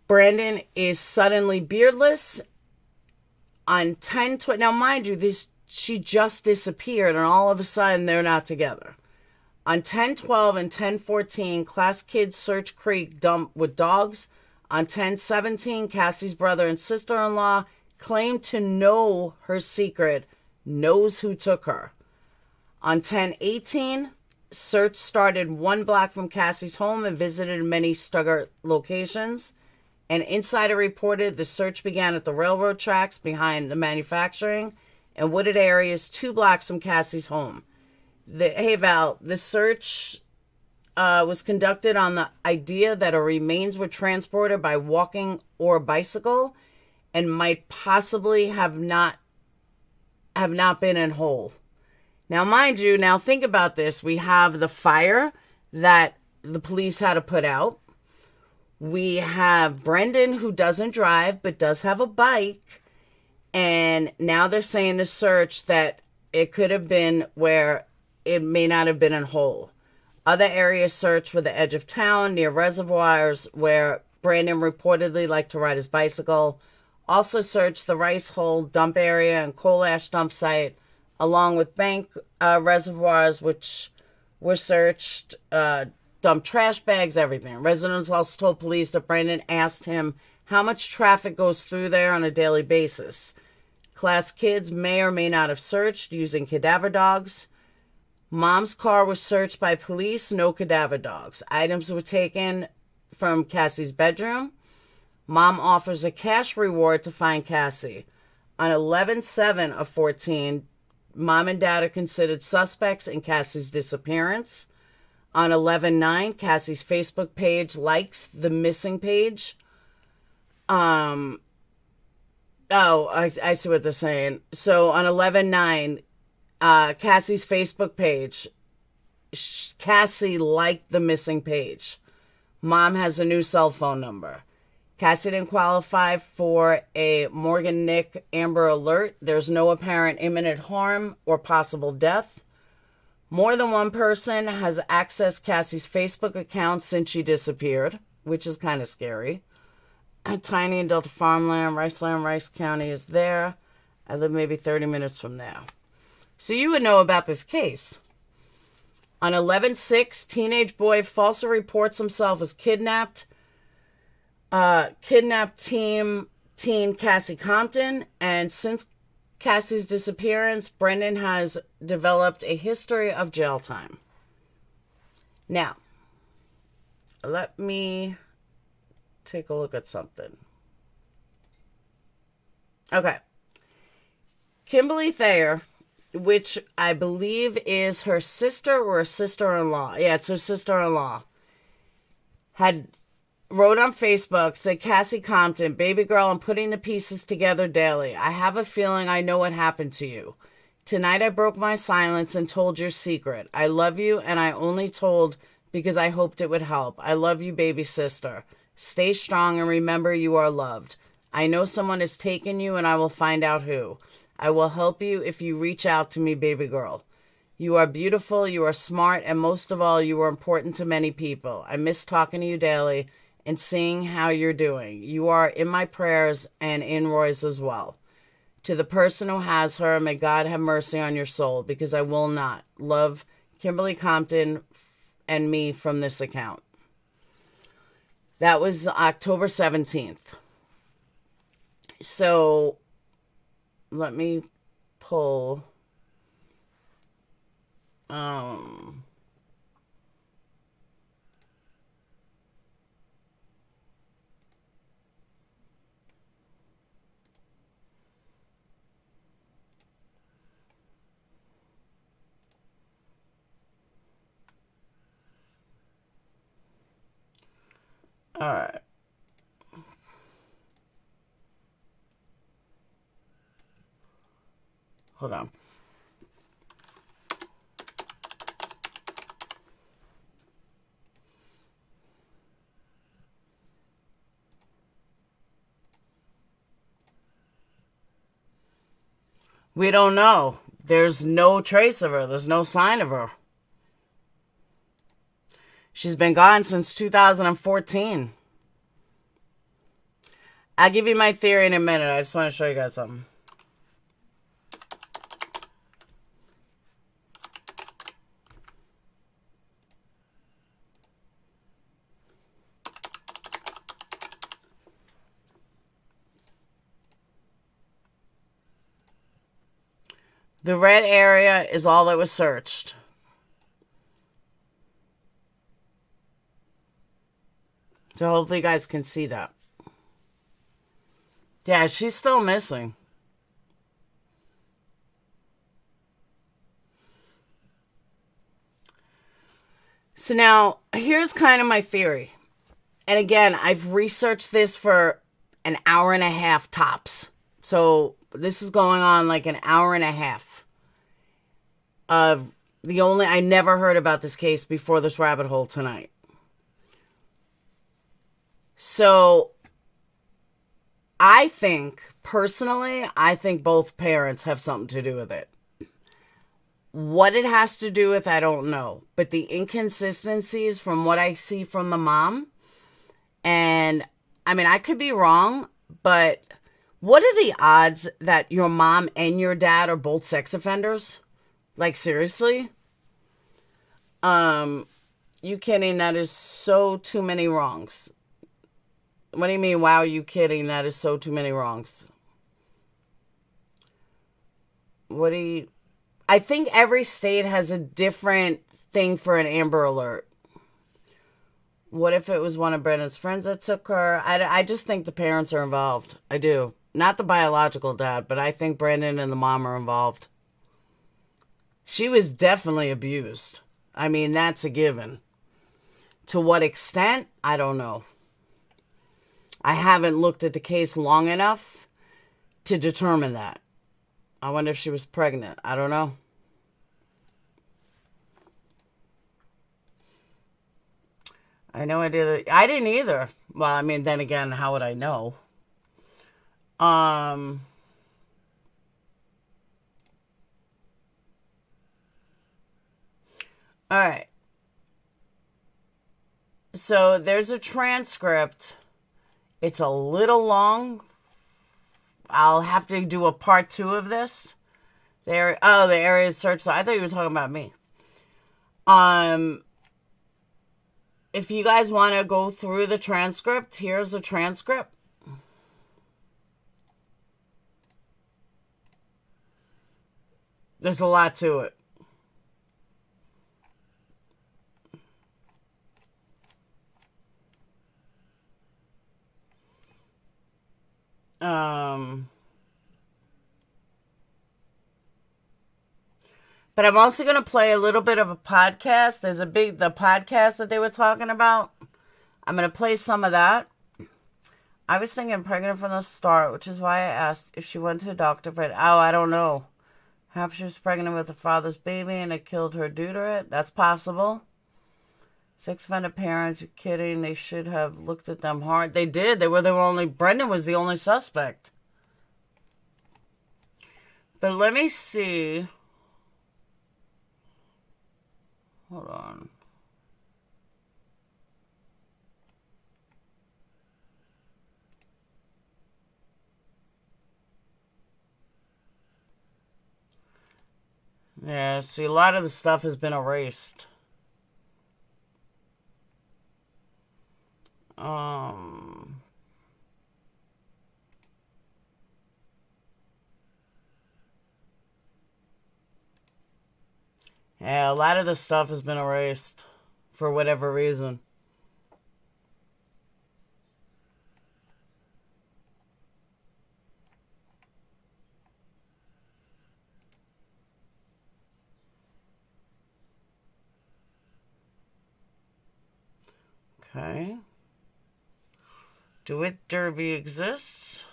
Brandon is suddenly beardless on 10/20. Now, mind you, she just disappeared, and all of a sudden they're not together. On 10/12 and 10/14, class kids search creek dump with dogs. On 10/17, Cassie's brother and sister-in-law claim to know her secret, knows who took her. On 10/18, search started 1 block from Cassie's home and visited many Stuttgart locations. An insider reported the search began at the railroad tracks behind the manufacturing and wooded areas 2 blocks from Cassie's home. Hey, Val, the search was conducted on the idea that her remains were transported by walking or bicycle and might possibly have not been in whole. Now, mind you, now think about this. We have the fire that the police had to put out. We have Brendan, who doesn't drive but does have a bike. And now they're saying the search that it could have been where it may not have been in whole. Other areas searched were the edge of town, near reservoirs, where Brandon reportedly liked to ride his bicycle. Also searched the Rice Hole dump area and coal ash dump site, along with bank reservoirs, which were searched, dumped trash bags, everything. Residents also told police that Brandon asked him how much traffic goes through there on a daily basis. Class kids may or may not have searched using cadaver dogs. Mom's car was searched by police, no cadaver dogs. Items were taken from Cassie's bedroom. Mom offers a cash reward to find Cassie. On 11/7/14, Mom and Dad are considered suspects in Cassie's disappearance. On 11/9, Cassie's Facebook page likes the missing page. I see what they're saying. So on 11/9, Cassie's Facebook page, Cassie liked the missing page. Mom has a new cell phone number. Cassie didn't qualify for a Morgan Nick Amber Alert. There's no apparent imminent harm or possible death. More than one person has accessed Cassie's Facebook account since she disappeared, which is kind of scary. Tiny and Delta Farmland, Rice County is there. I live maybe 30 minutes from there. So you would know about this case. On 11/6, teenage boy falsely reports himself as kidnapped. Teen Cassie Compton. And since Cassie's disappearance, Brendan has developed a history of jail time. Now, let me take a look at something. Okay. Kimberly Thayer, which I believe is her sister or sister-in-law. Yeah, it's her sister-in-law. Wrote on Facebook, said, Cassie Compton, baby girl, I'm putting the pieces together daily. I have a feeling I know what happened to you. Tonight I broke my silence and told your secret. I love you, and I only told because I hoped it would help. I love you, baby sister. Stay strong and remember you are loved. I know someone has taken you, and I will find out who. I will help you if you reach out to me, baby girl. You are beautiful, you are smart, and most of all, you are important to many people. I miss talking to you daily and seeing how you're doing. You are in my prayers and in Roy's as well. To the person who has her, may God have mercy on your soul, because I will not. Love, Kimberly Compton, and me from this account. That was October 17th. So let me pull all right. Hold on. We don't know. There's no trace of her. There's no sign of her. She's been gone since 2014. I'll give you my theory in a minute. I just want to show you guys something. The red area is all that was searched. So hopefully you guys can see that. Yeah, she's still missing. So now, here's kind of my theory. And again, I've researched this for an hour and a half tops. So this is going on like an hour and a half. I never heard about this case before this rabbit hole tonight. So I think both parents have something to do with it. What it has to do with, I don't know. But the inconsistencies from what I see from the mom, and I mean, I could be wrong, but what are the odds that your mom and your dad are both sex offenders? Like, seriously? You kidding? That is so too many wrongs. What do you mean, wow, you kidding? That is so too many wrongs. I think every state has a different thing for an Amber Alert. What if it was one of Brandon's friends that took her? I just think the parents are involved. I do. Not the biological dad, but I think Brandon and the mom are involved. She was definitely abused. I mean, that's a given. To what extent? I don't know. I haven't looked at the case long enough to determine that. I wonder if she was pregnant. I don't know. I know I did it. I didn't either. Well, I mean, then again, how would I know? All right. So there's a transcript. It's a little long. I'll have to do a part 2 of this. The area search. I thought you were talking about me. If you guys want to go through the transcript, here's a transcript. There's a lot to it. But I'm also going to play a little bit of a podcast. There's the podcast that they were talking about. I'm going to play some of that. I was thinking pregnant from the start, which is why I asked if she went to a doctor. But, I don't know. Half she was pregnant with her father's baby and it killed her due to it. That's possible. Sex offender parents, you're kidding. They should have looked at them hard. They did. Brendan was the only suspect. But let me see. Hold on. Yeah, see, a lot of the stuff has been erased. Yeah, a lot of this stuff has been erased for whatever reason. Okay. DeWitt Derby exists.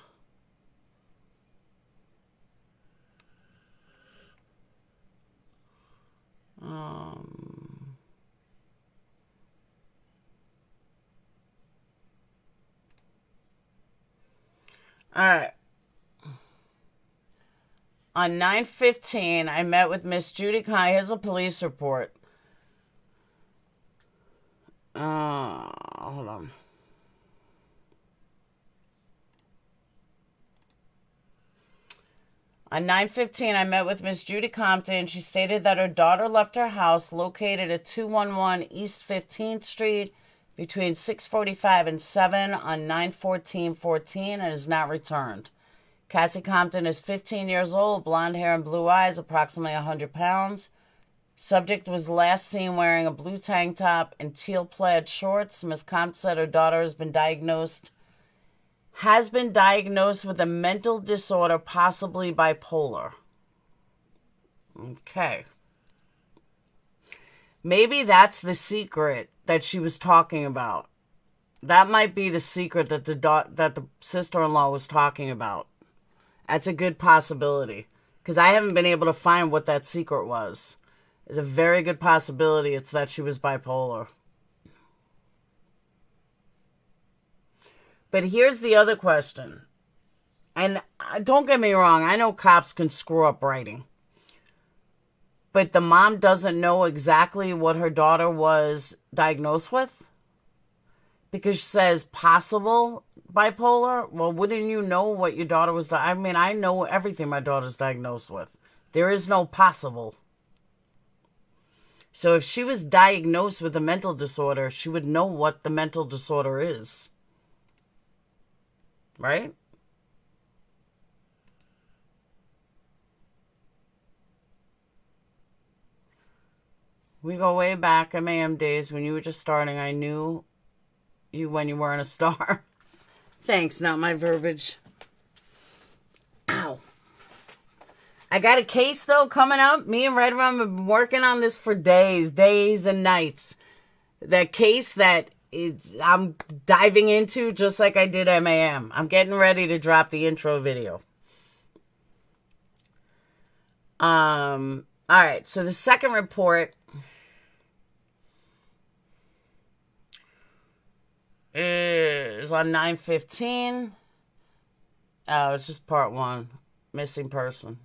Alright. On 9/15, I met with Miss Judy Kai. Here's a police report. Hold on. On 9/15, I met with Miss Judy Compton. She stated that her daughter left her house located at 211 East 15th Street between 6:45 and 7 on 9/14/14 and has not returned. Cassie Compton is 15 years old, blonde hair and blue eyes, approximately 100 pounds. Subject was last seen wearing a blue tank top and teal plaid shorts. Ms. Compton said her daughter has been diagnosed with a mental disorder, possibly bipolar. Okay. Maybe that's the secret that she was talking about. That might be the secret that the sister-in-law was talking about. That's a good possibility. Because I haven't been able to find what that secret was. It's a very good possibility it's that she was bipolar. But here's the other question. And don't get me wrong, I know cops can screw up writing. But the mom doesn't know exactly what her daughter was diagnosed with? Because she says possible bipolar? Well, wouldn't you know what your daughter was I mean, I know everything my daughter's diagnosed with. There is no possible. So if she was diagnosed with a mental disorder, she would know what the mental disorder is. Right? We go way back, MAM days, when you were just starting. I knew you when you weren't a star. Thanks, not my verbiage. Ow. I got a case, though, coming up. Me and Red Rum have been working on this for days and nights. The case that I'm diving into just like I did MAM. I'm getting ready to drop the intro video. All right, so the second report is on 9/15. Oh, it's just part one. Missing person.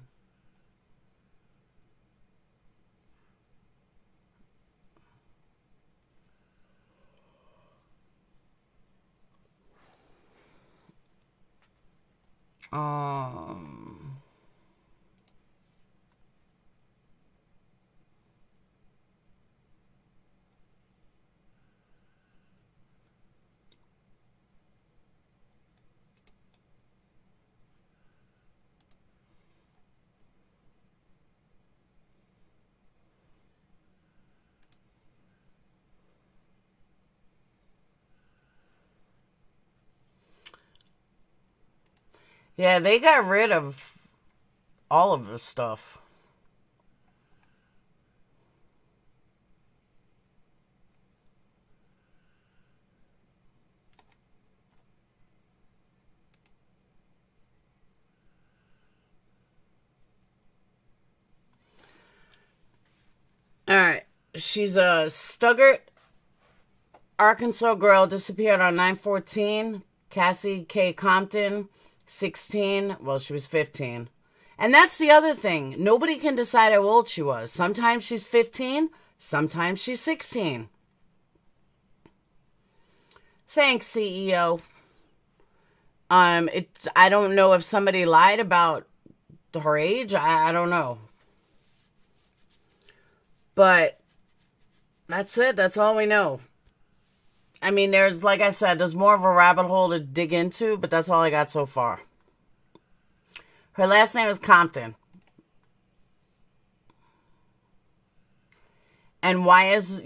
Yeah, they got rid of all of this stuff. All right. She's a Stuttgart, Arkansas girl, disappeared on 9/14. Cassie K. Compton, 16. Well, she was 15. And that's the other thing. Nobody can decide how old she was. Sometimes she's 15. Sometimes she's 16. Thanks, CEO. I don't know if somebody lied about her age. I don't know. But that's it. That's all we know. I mean, there's, like I said, there's more of a rabbit hole to dig into, but that's all I got so far. Her last name is Compton. And why is,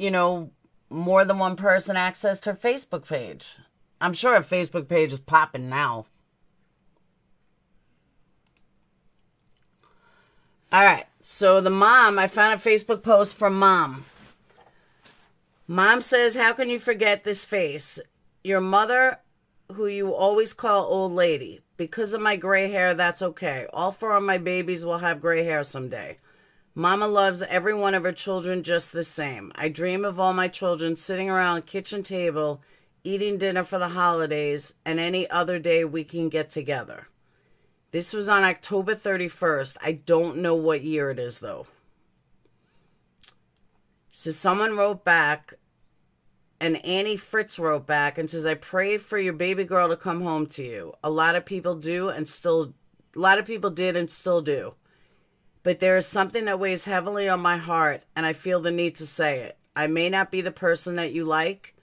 more than one person accessed her Facebook page? I'm sure her Facebook page is popping now. All right. So the mom, I found a Facebook post from Mom. Mom says, how can you forget this face? Your mother, who you always call old lady. Because of my gray hair, that's okay. All 4 of my babies will have gray hair someday. Mama loves every one of her children just the same. I dream of all my children sitting around a kitchen table, eating dinner for the holidays, and any other day we can get together. This was on October 31st. I don't know what year it is, though. So someone wrote back, and Annie Fritz wrote back and says, I prayed for your baby girl to come home to you. A lot of people did and still do. But there is something that weighs heavily on my heart, and I feel the need to say it. I may not be the person that you like,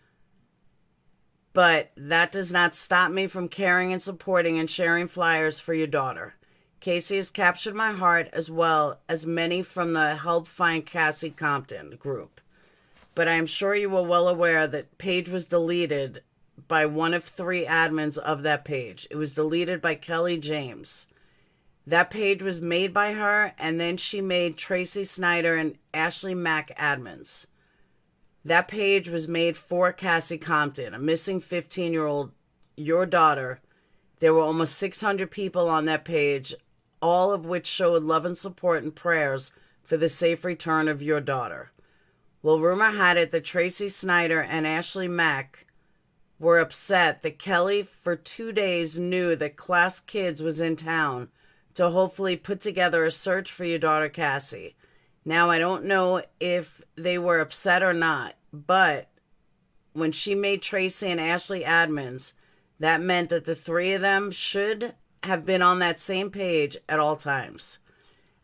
but that does not stop me from caring and supporting and sharing flyers for your daughter. Cassie has captured my heart as well as many from the Help Find Cassie Compton group. But I am sure you are well aware that page was deleted by one of 3 admins of that page. It was deleted by Kelly James. That page was made by her, and then she made Tracy Snyder and Ashley Mack admins. That page was made for Cassie Compton, a missing 15-year-old, your daughter. There were almost 600 people on that page, all of which showed love and support and prayers for the safe return of your daughter. Well, rumor had it that Tracy Snyder and Ashley Mack were upset that Kelly for 2 days knew that Class Kids was in town to hopefully put together a search for your daughter Cassie. Now, I don't know if they were upset or not, but when she made Tracy and Ashley admins, that meant that the 3 of them should have been on that same page at all times.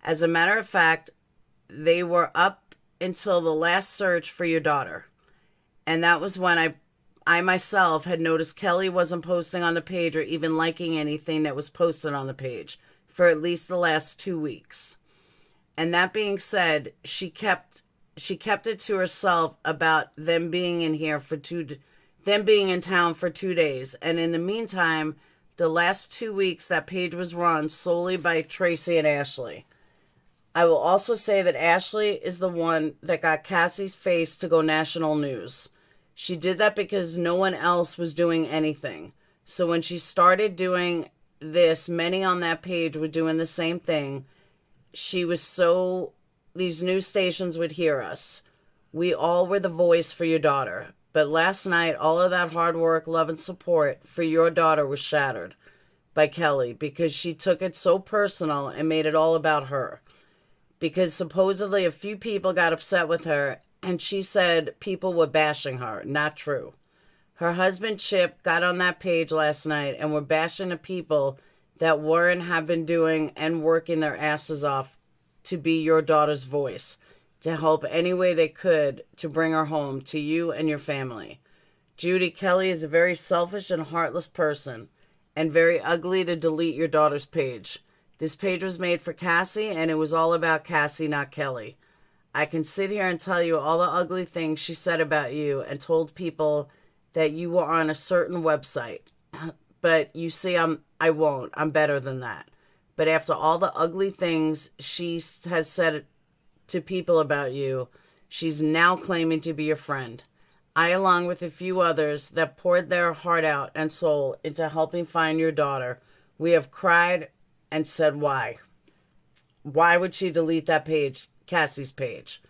As a matter of fact, they were up until the last search for your daughter. And that was when I myself had noticed Kelly wasn't posting on the page or even liking anything that was posted on the page for at least the last 2 weeks. And that being said, she kept it to herself about them being in town for 2 days. And in the meantime, the last 2 weeks, that page was run solely by Tracy and Ashley. I will also say that Ashley is the one that got Cassie's face to go national news. She did that because no one else was doing anything. So when she started doing this, many on that page were doing the same thing. These news stations would hear us. We all were the voice for your daughter. But last night, all of that hard work, love, and support for your daughter was shattered by Kelly because she took it so personal and made it all about her. Because supposedly a few people got upset with her, and she said people were bashing her. Not true. Her husband, Chip, got on that page last night and were bashing the people that were and have been doing and working their asses off to be your daughter's voice, to help any way they could to bring her home to you and your family. Judy, Kelly is a very selfish and heartless person and very ugly to delete your daughter's page. This page was made for Cassie, and it was all about Cassie, not Kelly. I can sit here and tell you all the ugly things she said about you and told people that you were on a certain website. But you see, I won't. I'm better than that. But after all the ugly things she has said to people about you, she's now claiming to be your friend. I, along with a few others that poured their heart out and soul into helping find your daughter, we have cried and said, why? Why would she delete that page, Cassie's page?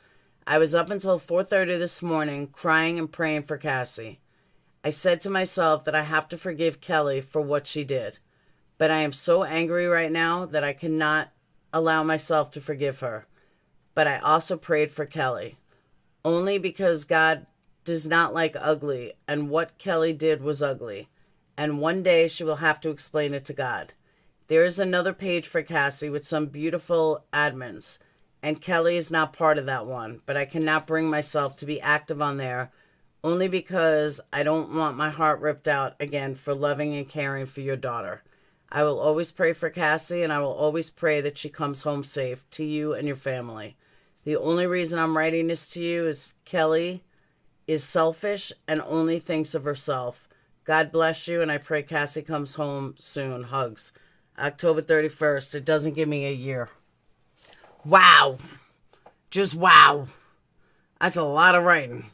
I was up until 4:30 this morning crying and praying for Cassie. I said to myself that I have to forgive Kelly for what she did. But I am so angry right now that I cannot allow myself to forgive her. But I also prayed for Kelly. Only because God does not like ugly, and what Kelly did was ugly. And one day she will have to explain it to God. There is another page for Cassie with some beautiful admins, and Kelly is not part of that one, but I cannot bring myself to be active on there, only because I don't want my heart ripped out again for loving and caring for your daughter. I will always pray for Cassie, and I will always pray that she comes home safe to you and your family. The only reason I'm writing this to you is Kelly is selfish and only thinks of herself. God bless you, and I pray Cassie comes home soon. Hugs. October 31st. It doesn't give me a year. Wow. Just wow. That's a lot of writing.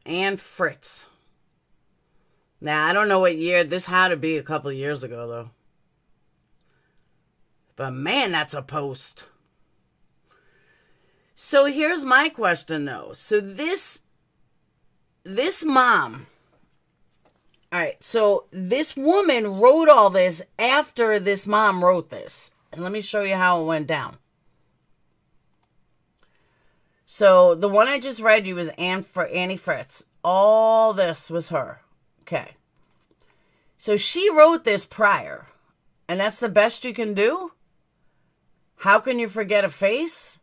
And Fritz. Now, I don't know what year. This had to be a couple of years ago, though. But man, that's a post. So here's my question, though. So this mom... All right, so this woman wrote all this after this mom wrote this. And let me show you how it went down. So the one I just read you was Annie Fritz. All this was her. Okay. So she wrote this prior. And that's the best you can do? How can you forget a face?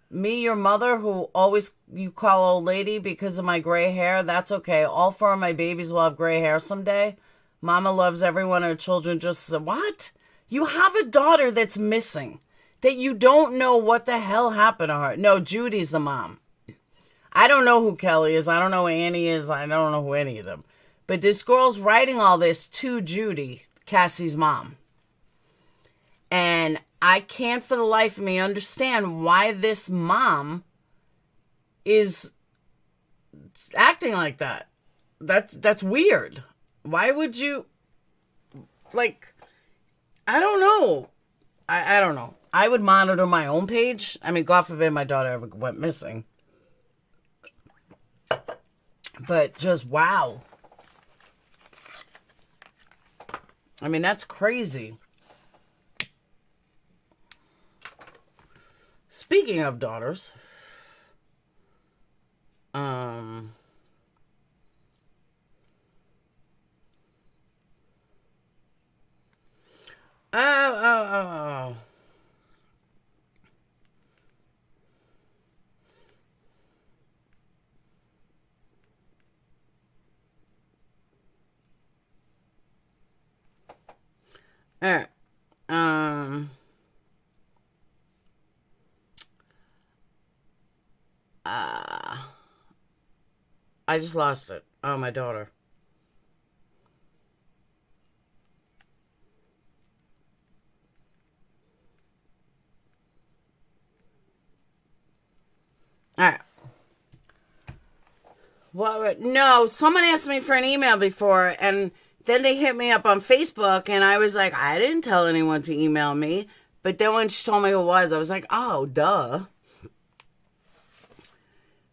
Me, your mother, who always you call old lady because of my gray hair, that's okay. All four of my babies will have gray hair someday. Mama loves every one of her children just as... What? You have a daughter that's missing. That you don't know what the hell happened to her. No, Judy's the mom. I don't know who Kelly is. I don't know who Annie is. I don't know who any of them. But this girl's writing all this to Judy, Cassie's mom. And I can't for the life of me understand why this mom is acting like that. That's weird. Why would you, like, I don't know. I don't know. I would monitor my own page. I mean, God forbid my daughter ever went missing. But just, wow. I mean, that's crazy. Speaking of daughters, oh. All right. I just lost it. Oh, my daughter. All right. Well, no, someone asked me for an email before, and then they hit me up on Facebook, and I was like, I didn't tell anyone to email me. But then when she told me who it was, I was like, oh, duh.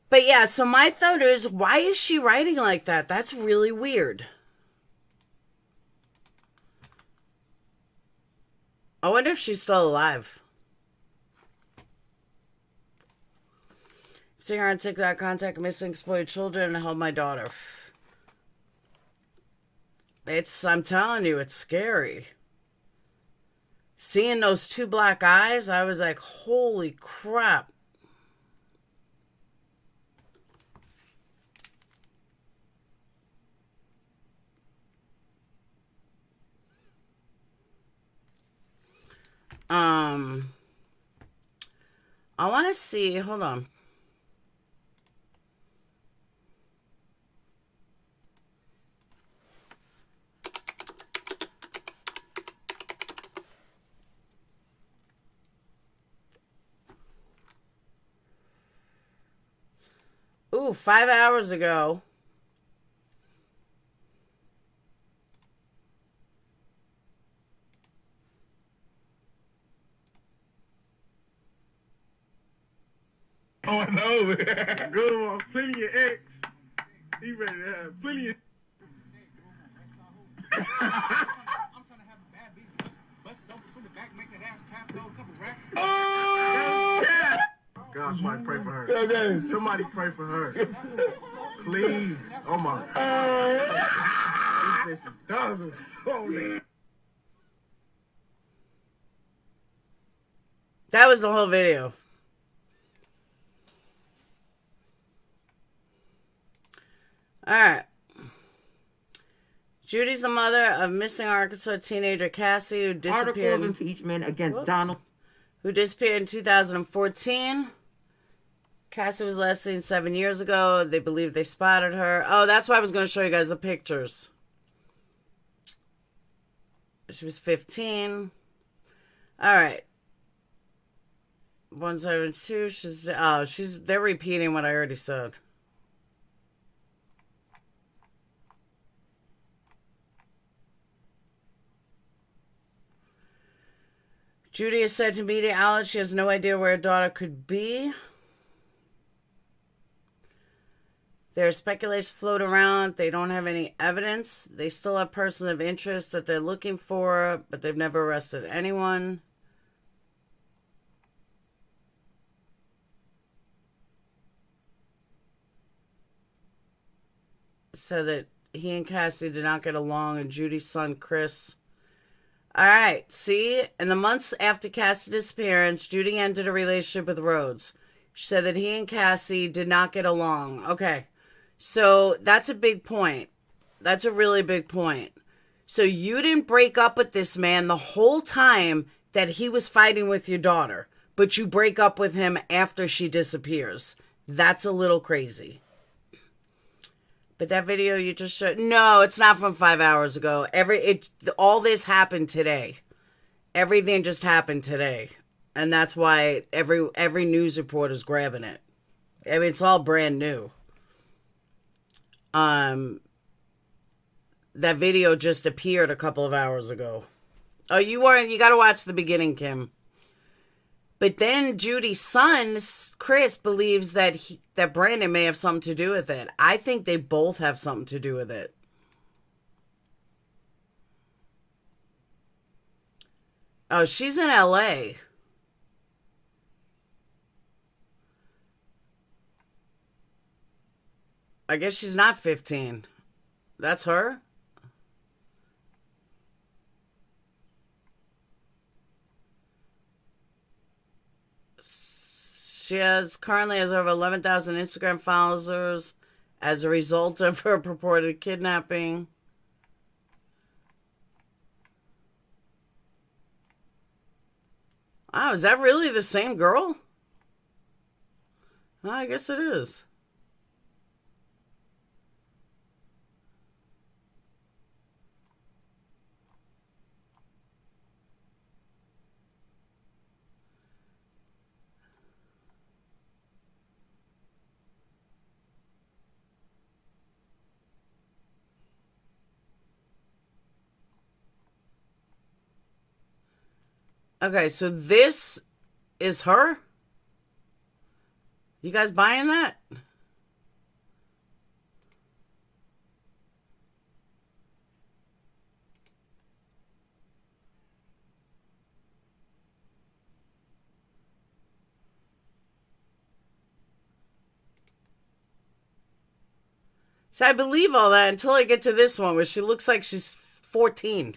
But yeah, so my thought is, why is she writing like that? That's really weird. I wonder if she's still alive. Seeing her on TikTok, contact missing exploited children and help my daughter. I'm telling you, it's scary. Seeing those two black eyes, I was like, holy crap. I want to see, hold on. Ooh, 5 hours ago. Oh no, good one. Plenty of your ex. He ready to have plenty of. I'm trying to have a bad beat. Bust it open from the back, make that ass cap go a couple racks. Oh! God, somebody pray for her. Okay. Somebody pray for her. Please. Oh my God. This is dozen. Holy. That was the whole video. All right. Judy's the mother of missing Arkansas teenager Cassie, who disappeared. Article of impeachment against Donald. Who disappeared in 2014. Cassie was last seen 7 years ago. They believe they spotted her. Oh, that's why I was going to show you guys the pictures. She was 15. All right. 172. They're repeating what I already said. Judy has said to media outlets she has no idea where her daughter could be. There's speculation float around. They don't have any evidence. They still have persons of interest that they're looking for, but they've never arrested anyone. Said that he and Cassie did not get along, and Judy's son, Chris. All right, see? In the months after Cassie's disappearance, Judy ended a relationship with Rhodes. She said that he and Cassie did not get along. Okay, so that's a big point. That's a really big point. So you didn't break up with this man the whole time that he was fighting with your daughter, but you break up with him after she disappears. That's a little crazy. But that video you just showed, no, it's not from 5 hours ago. All this happened today. Everything just happened today. And that's why every news report is grabbing it. I mean, it's all brand new. That video just appeared a couple of hours ago. Oh, you got to watch the beginning, Kim. But then Judy's son, Chris, believes that that Brandon may have something to do with it. I think they both have something to do with it. Oh, she's in LA. I guess she's not 15. That's her? She currently has over 11,000 Instagram followers as a result of her purported kidnapping. Oh, is that really the same girl? Well, I guess it is. Okay, so this is her? You guys buying that? So I believe all that until I get to this one where she looks like she's 14.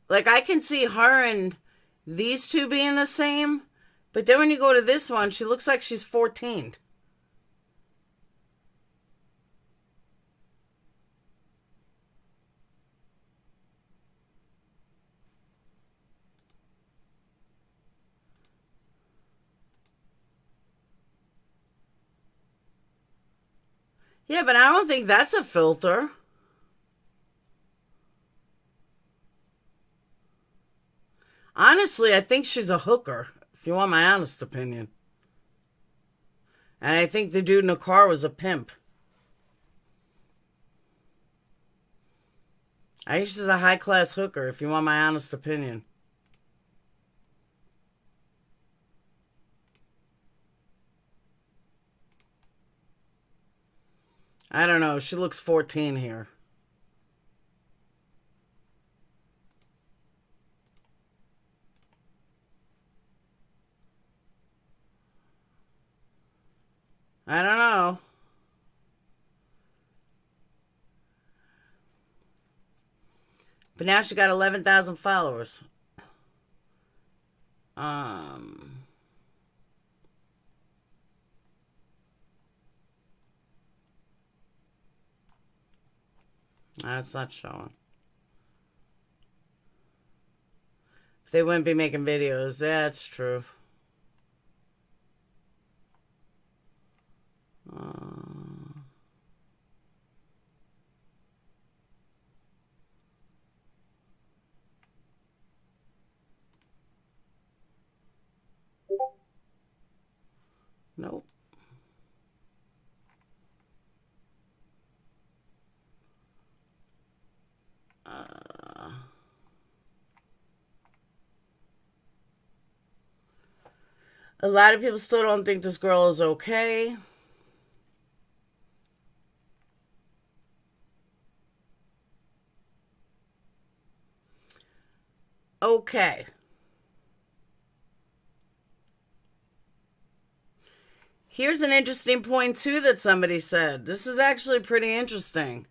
Like, I can see her and these two being the same, but then when you go to this one, she looks like she's 14. Yeah, but I don't think that's a filter. Honestly, I think she's a hooker, if you want my honest opinion. And I think the dude in the car was a pimp. I think she's a high-class hooker, if you want my honest opinion. I don't know. She looks 14 here. I don't know. But now she got 11,000 followers. That's not showing. They wouldn't be making videos. That's true. Nope. A lot of people still don't think this girl is okay. Okay. Here's an interesting point, too, that somebody said. This is actually pretty interesting.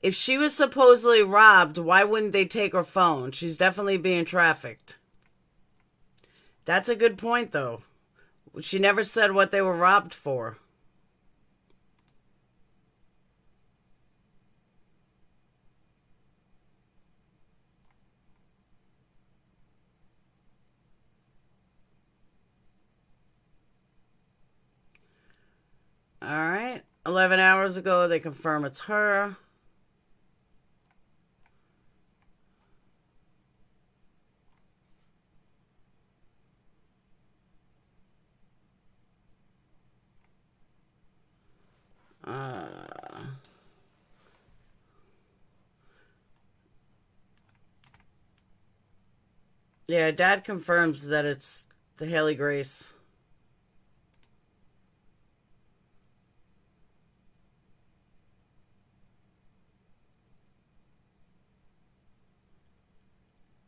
If she was supposedly robbed, why wouldn't they take her phone? She's definitely being trafficked. That's a good point, though. She never said what they were robbed for. All right. 11 hours ago, they confirm it's her. Yeah, Dad confirms that it's the Haley Grace.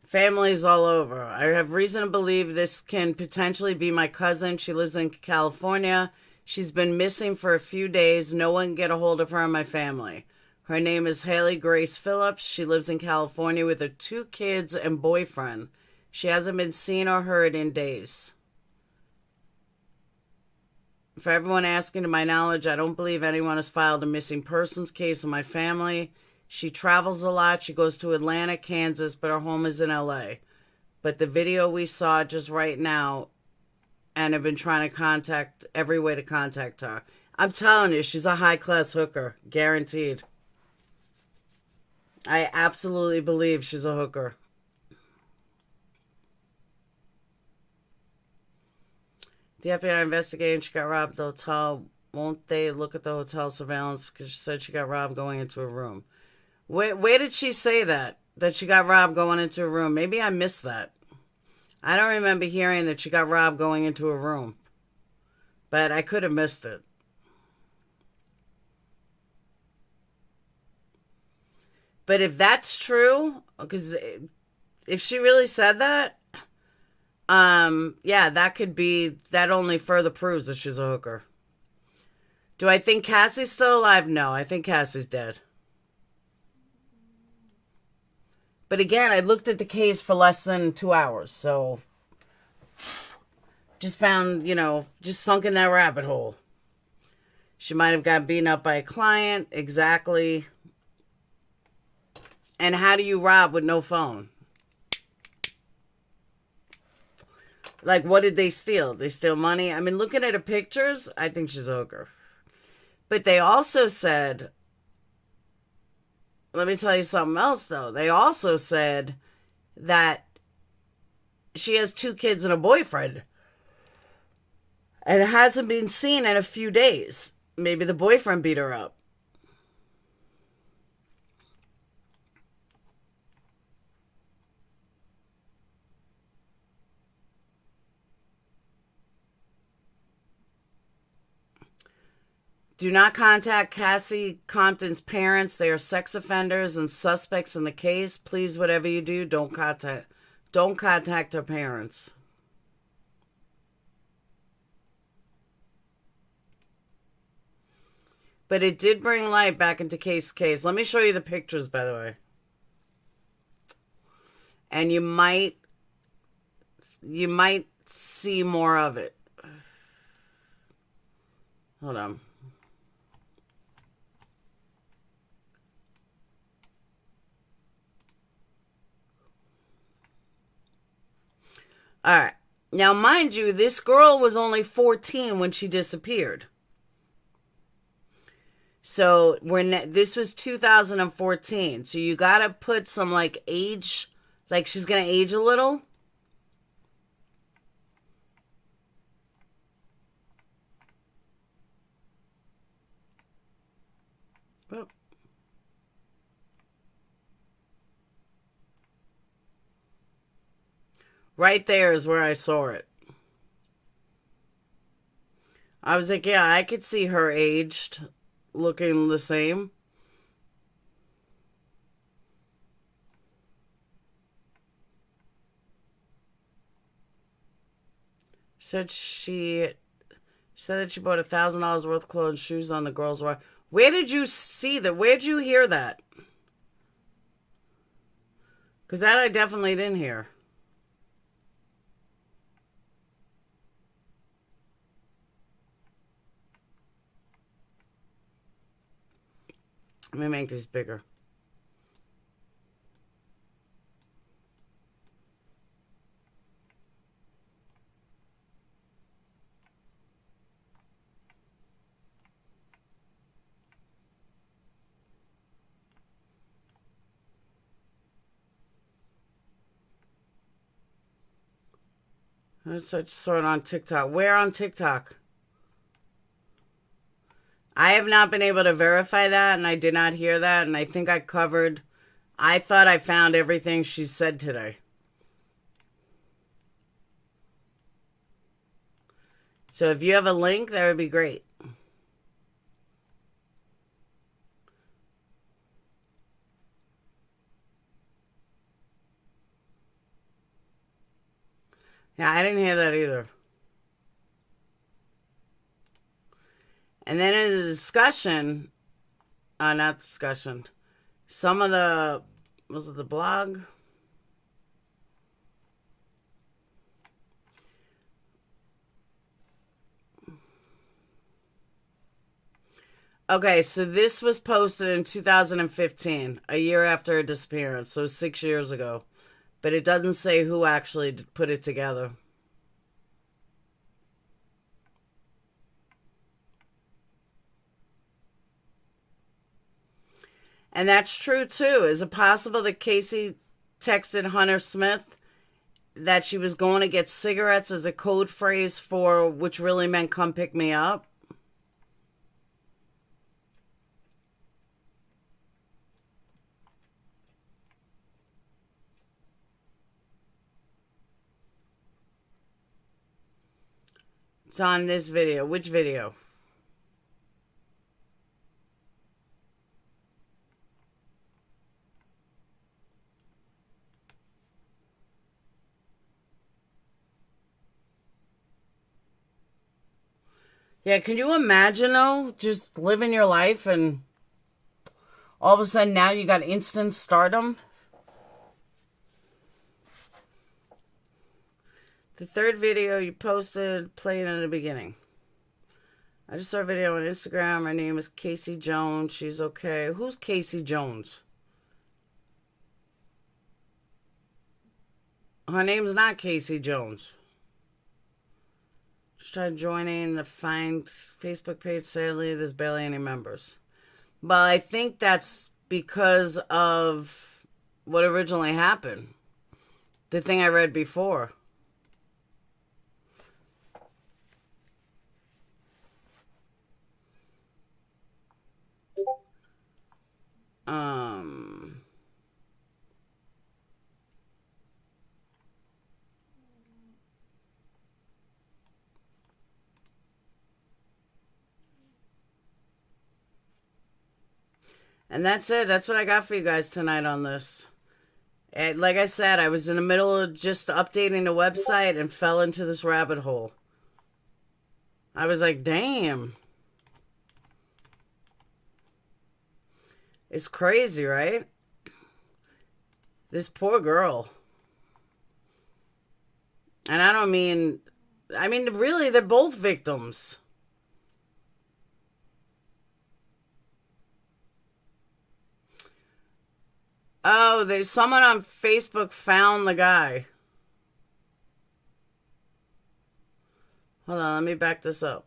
Families all over. I have reason to believe this can potentially be my cousin. She lives in California. She's been missing for a few days. No one can get a hold of her in my family. Her name is Haley Grace Phillips. She lives in California with her 2 kids and boyfriend. She hasn't been seen or heard in days. For everyone asking, to my knowledge, I don't believe anyone has filed a missing persons case in my family. She travels a lot. She goes to Atlanta, Kansas, but her home is in LA. But the video we saw just right now, and have been trying to contact every way to contact her. I'm telling you, she's a high-class hooker. Guaranteed. I absolutely believe she's a hooker. The FBI investigating she got robbed at the hotel. Won't they look at the hotel surveillance because she said she got robbed going into a room? Where did she say that? That she got robbed going into a room? Maybe I missed that. I don't remember hearing that she got robbed going into a room. But I could have missed it. But if that's true, because if she really said that, yeah, that could be, that only further proves that she's a hooker. Do I think Cassie's still alive? No, I think Cassie's dead. But again, I looked at the case for less than 2 hours, so just found, just sunk in that rabbit hole. She might have got beaten up by a client, exactly. And how do you rob with no phone? Like, what did they steal? They steal money? I mean, looking at her pictures, I think she's a hooker. But they also said, let me tell you something else, though. They also said that she has 2 kids and a boyfriend. And it hasn't been seen in a few days. Maybe the boyfriend beat her up. Do not contact Cassie Compton's parents. They are sex offenders and suspects in the case. Please, whatever you do, don't contact her parents. But it did bring light back into case. Let me show you the pictures, by the way. And you might see more of it. Hold on. All right. Now, mind you, this girl was only 14 when she disappeared. So this was 2014. So you got to put some like age, like she's going to age a little. Whoop. Right there is where I saw it. I was like, yeah, I could see her aged, looking the same. Said she said that she bought $1,000 worth of clothes and shoes on the girl's wire. Where did you see that? Where did you hear that? Because that I definitely didn't hear. Let me make these bigger. It's such sort on TikTok. Where on TikTok? I have not been able to verify that, and I did not hear that, and I think I thought I found everything she said today. So if you have a link, that would be great. Yeah, I didn't hear that either. And then in the discussion, not discussion, some of the, was it the blog? Okay, so this was posted in 2015, a year after her disappearance, so 6 years ago. But it doesn't say who actually put it together. And that's true, too. Is it possible that Casey texted Hunter Smith that she was going to get cigarettes as a code phrase for which really meant come pick me up? It's on this video. Which video? Yeah, can you imagine, though, just living your life and all of a sudden now you got instant stardom? The third video you posted played in the beginning. I just saw a video on Instagram. Her name is Casey Jones. She's okay. Who's Casey Jones? Her name's not Casey Jones. Just tried joining the Find Facebook page. Sadly, there's barely any members. But I think that's because of what originally happened. The thing I read before. And that's it. That's what I got for you guys tonight on this. And like I said, I was in the middle of just updating the website and fell into this rabbit hole. I was like, damn. It's crazy, right? This poor girl. And I don't mean, really, they're both victims. Oh, there's someone on Facebook found the guy. Hold on, let me back this up.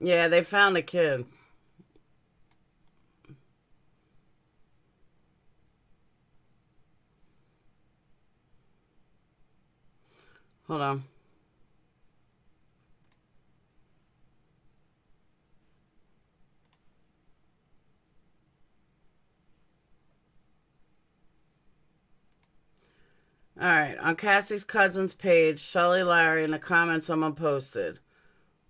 Yeah, they found the kid. Hold on. All right, on Cassie's cousin's page, Shelly Larry, in the comments someone posted,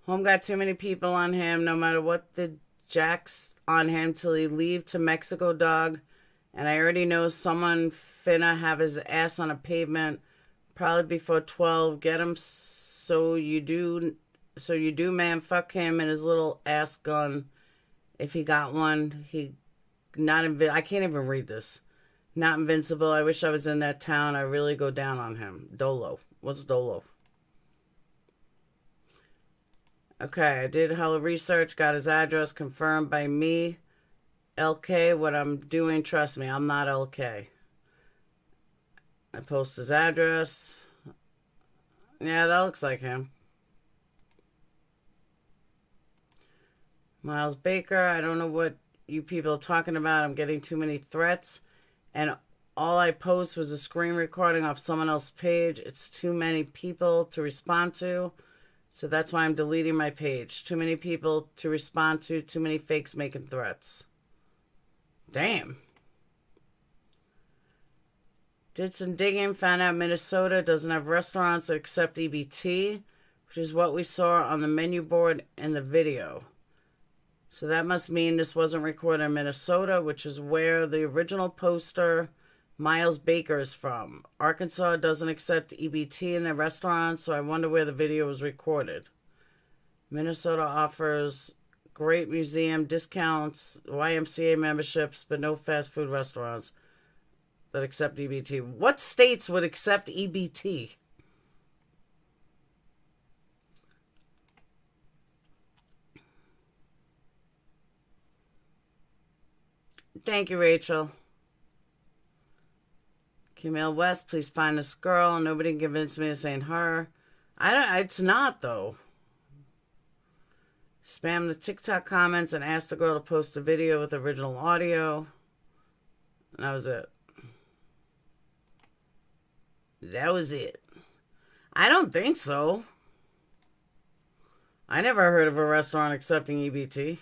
home got too many people on him, no matter what the jack's on him till he leave to Mexico, dog. And I already know someone finna have his ass on a pavement, probably before 12. Get him, so you do, man. Fuck him and his little ass gun. If he got one, I can't even read this. Not invincible. I wish I was in that town. I really go down on him. Dolo. What's Dolo? Okay, I did hella research. Got his address confirmed by me. LK, what I'm doing, trust me, I'm not LK. I post his address. Yeah, that looks like him. Miles Baker, I don't know what you people are talking about. I'm getting too many threats. And all I post was a screen recording off someone else's page. It's too many people to respond to. So that's why I'm deleting my page. Too many people to respond to. Too many fakes making threats. Damn. Did some digging. Found out Minnesota doesn't have restaurants that accept EBT, which is what we saw on the menu board in the video. So that must mean this wasn't recorded in Minnesota, which is where the original poster Miles Baker is from. Arkansas doesn't accept EBT in their restaurants, so I wonder where the video was recorded. Minnesota offers great museum discounts, YMCA memberships, but no fast food restaurants that accept EBT. What states would accept EBT? Thank you, Rachel. Camille West, please find this girl. Nobody can convince me this ain't her. It's not, though. Spam the TikTok comments and ask the girl to post a video with original audio. And that was it. That was it. I don't think so. I never heard of a restaurant accepting EBT.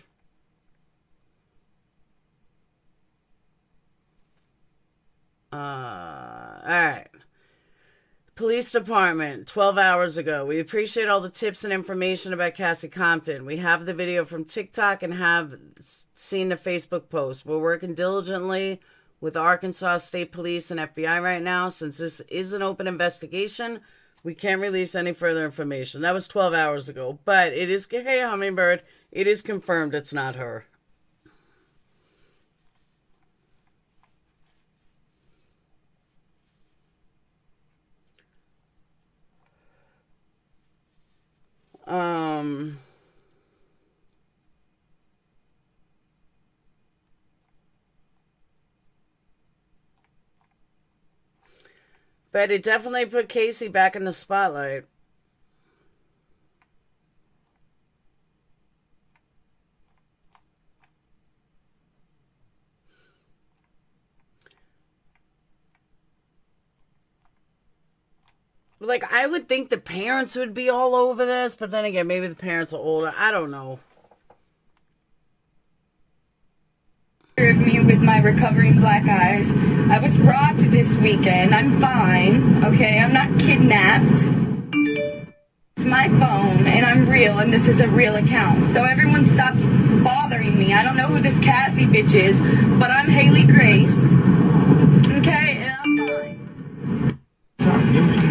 Alright. Police Department, 12 hours ago. We appreciate all the tips and information about Cassie Compton. We have the video from TikTok and have seen the Facebook post. We're working diligently with Arkansas State Police and FBI right now. Since this is an open investigation, we can't release any further information. That was 12 hours ago. But it is, hey, Hummingbird, it is confirmed it's not her. But it definitely put Casey back in the spotlight. Like, I would think the parents would be all over this, but then again, maybe the parents are older. I don't know. Of me with my recovering black eyes. I was robbed this weekend. I'm fine. Okay, I'm not kidnapped. It's my phone, and I'm real, and this is a real account. So everyone stop bothering me. I don't know who this Cassie bitch is, but I'm Haley Grace. Okay, and I'm fine.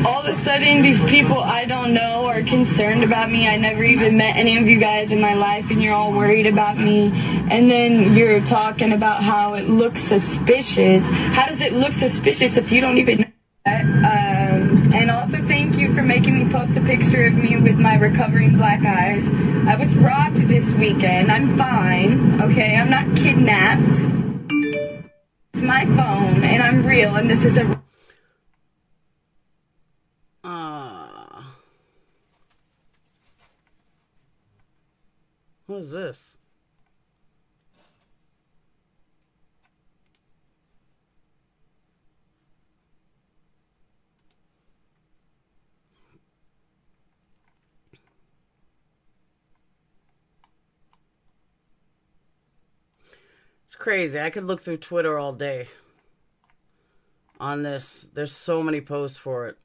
All of a sudden, these people I don't know are concerned about me. I never even met any of you guys in my life, and you're all worried about me. And then you're talking about how it looks suspicious. How does it look suspicious if you don't even know? and also thank you for making me post a picture of me with my recovering black eyes. I was robbed this weekend. I'm fine, okay? I'm not kidnapped. It's my phone, and I'm real, and this is a... Who's this? It's crazy. I could look through Twitter all day on this. There's so many posts for it.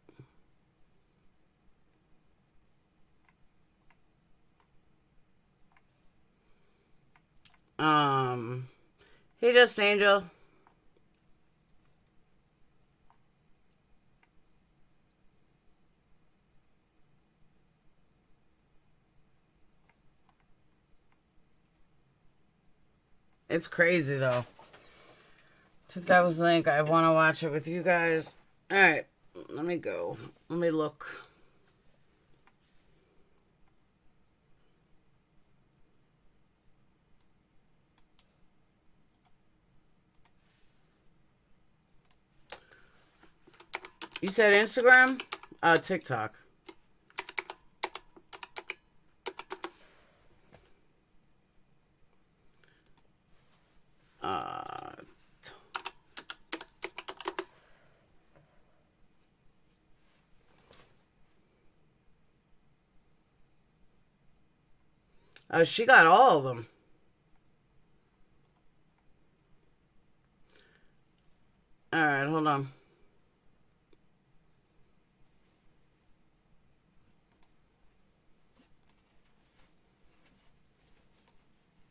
Hey, Just Angel. It's crazy, though. Took that was the link. I want to watch it with you guys. All right, let me go. Let me look. You said Instagram? TikTok. Oh, she got all of them. All right, hold on.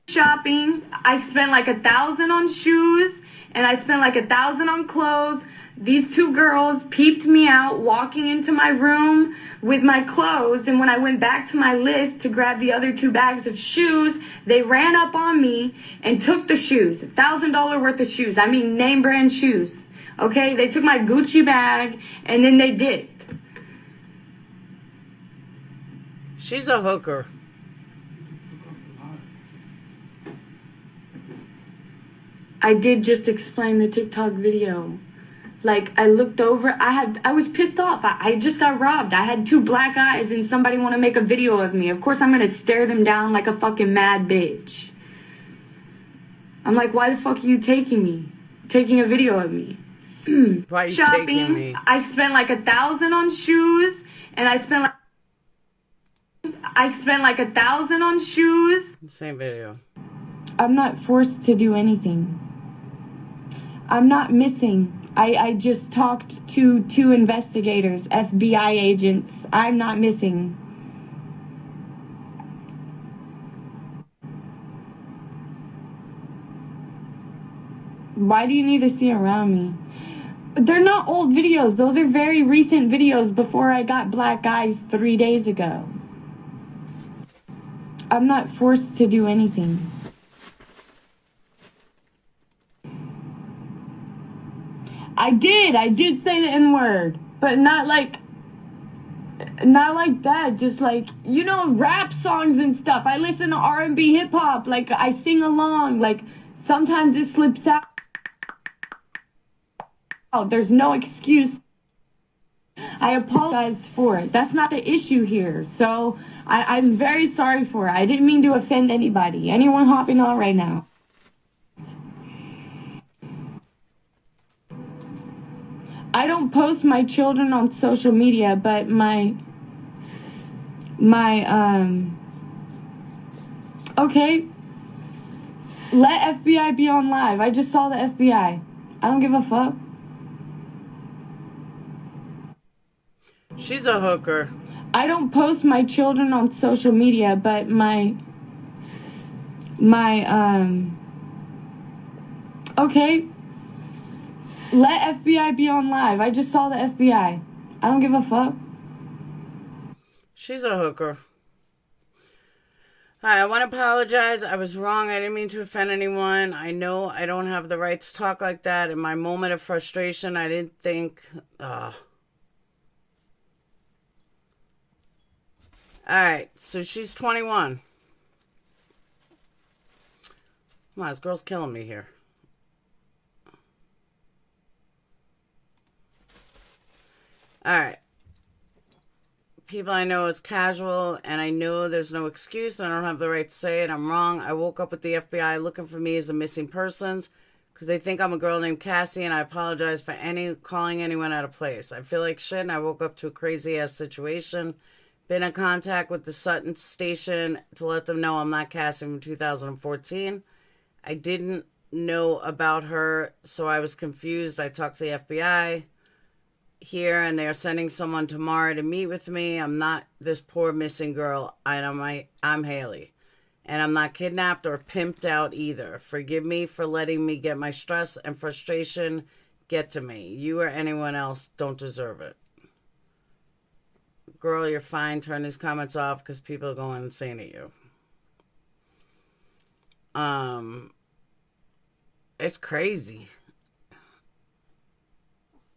Shopping. I spent like $1,000 on shoes, and I spent like $1,000 on clothes. These two girls peeped me out walking into my room with my clothes, and when I went back to my lift to grab the other 2 bags of shoes, they ran up on me and took the shoes. $1,000 worth of shoes. I mean name brand shoes. Okay? They took my Gucci bag and then they dipped. She's a hooker. I did just explain the TikTok video. Like, I looked over, I was pissed off. I just got robbed. I had 2 black eyes and somebody want to make a video of me. Of course, I'm going to stare them down like a fucking mad bitch. I'm like, why the fuck are you taking me? Taking a video of me? Why are you Shopping. taking me? I spent like $1,000 on shoes, and I spent like $1,000 on shoes. Same video. I'm not forced to do anything. I'm not missing. I just talked to 2 investigators, FBI agents. I'm not missing. Why do you need to see around me? They're not old videos. Those are very recent videos before I got black eyes 3 days ago. I'm not forced to do anything. I did say the N-word, but not like that, just like, you know, rap songs and stuff. I listen to R&B hip hop, like I sing along, like sometimes it slips out. There's no excuse. I apologize for it. That's not the issue here. So I'm very sorry for it. I didn't mean to offend anybody. Anyone hopping on right now. I don't post my children on social media, but okay. Let FBI be on live. I just saw the FBI. I don't give a fuck. She's a hooker. I don't post my children on social media, but okay. Let FBI be on live. I just saw the FBI. I don't give a fuck. She's a hooker. Hi, I want to apologize. I was wrong. I didn't mean to offend anyone. I know I don't have the right to talk like that. In my moment of frustration, I didn't think... All right, so she's 21. Come on, this girl's killing me here. All right. People, I know it's casual, and I know there's no excuse, and I don't have the right to say it. I'm wrong. I woke up with the FBI looking for me as a missing persons because they think I'm a girl named Cassie, and I apologize for calling anyone out of place. I feel like shit, and I woke up to a crazy-ass situation. Been in contact with the Sutton station to let them know I'm not Cassie from 2014. I didn't know about her, so I was confused. I talked to the FBI here, and they're sending someone tomorrow to meet with me. I'm not this poor missing girl. I'm Haley, and I'm not kidnapped or pimped out either. Forgive me for letting me get my stress and frustration get to me. You or anyone else don't deserve it. Girl, you're fine. Turn these comments off because people are going insane at you. It's crazy.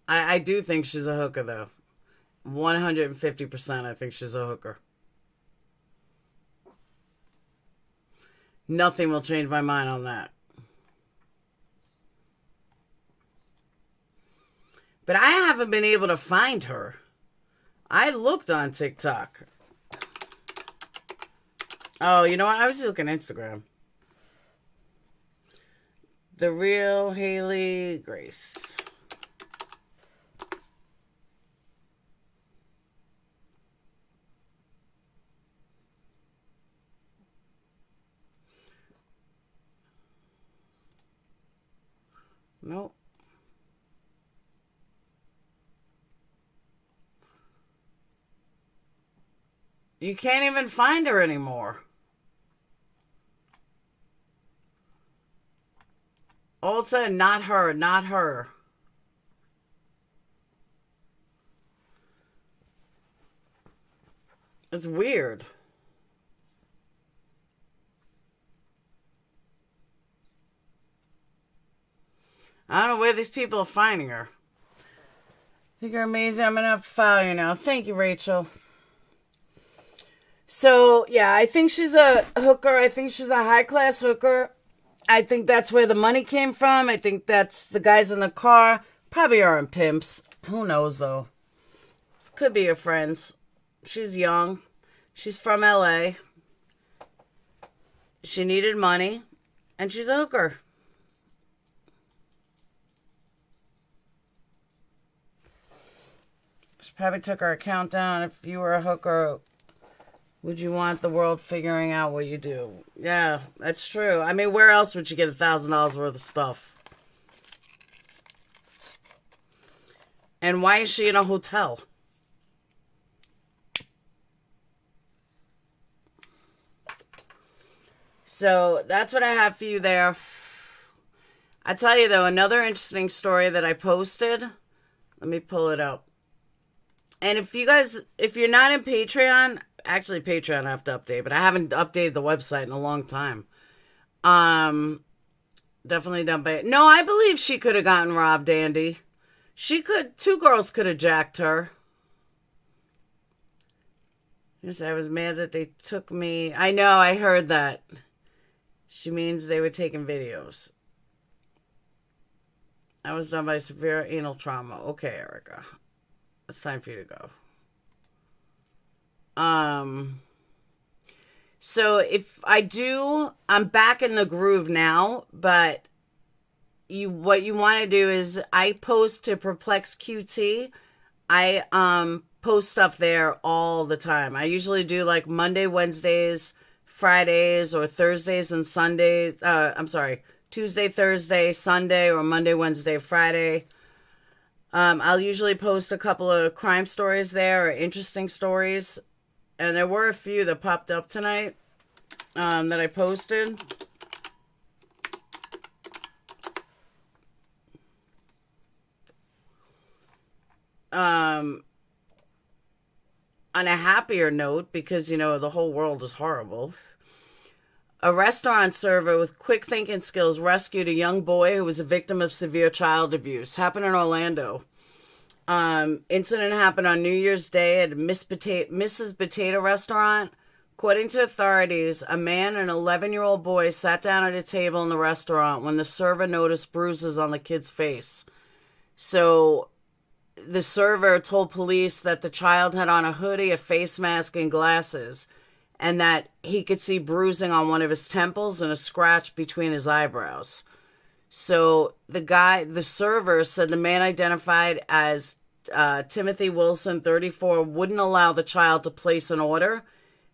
I do think she's a hooker, though. 150% I think she's a hooker. Nothing will change my mind on that. But I haven't been able to find her. I looked on TikTok. Oh, you know what? I was looking at Instagram. The real Haley Grace. Nope. You can't even find her anymore. All of a sudden, not her, not her. It's weird. I don't know where these people are finding her. I think you're amazing. I'm going to have to follow you now. Thank you, Rachel. So, yeah, I think she's a hooker. I think she's a high-class hooker. I think that's where the money came from. I think that's the guys in the car. Probably aren't pimps. Who knows, though? Could be her friends. She's young. She's from L.A. She needed money. And she's a hooker. She probably took her account down. If you were a hooker, would you want the world figuring out what you do? Yeah, that's true. I mean, where else would you get $1,000 worth of stuff? And why is she in a hotel? So that's what I have for you there. I tell you, though, another interesting story that I posted. Let me pull it up. And if you're not in Patreon, actually Patreon I have to update, but I haven't updated the website in a long time. Definitely done by... No, I believe she could have gotten robbed, Andy. Two girls could have jacked her. Yes, I was mad that they took me. I know, I heard that. She means they were taking videos. I was done by severe anal trauma. Okay, Erica. It's time for you to go. So if I do, I'm back in the groove now, but what you want to do is I post to PURPLEXEDQT. I post stuff there all the time. I usually do like Monday, Wednesdays, Fridays, or Thursdays and Sundays. Tuesday, Thursday, Sunday, or Monday, Wednesday, Friday. I'll usually post a couple of crime stories there or interesting stories. And there were a few that popped up tonight that I posted. On a happier note, because, the whole world is horrible. A restaurant server with quick thinking skills rescued a young boy who was a victim of severe child abuse. Happened in Orlando. Incident happened on New Year's Day at Mrs. Potato Restaurant. According to authorities, a man and an 11-year-old boy sat down at a table in the restaurant when the server noticed bruises on the kid's face. So the server told police that the child had on a hoodie, a face mask, and glasses, and that he could see bruising on one of his temples and a scratch between his eyebrows. So the server said the man identified as Timothy Wilson, 34, wouldn't allow the child to place an order.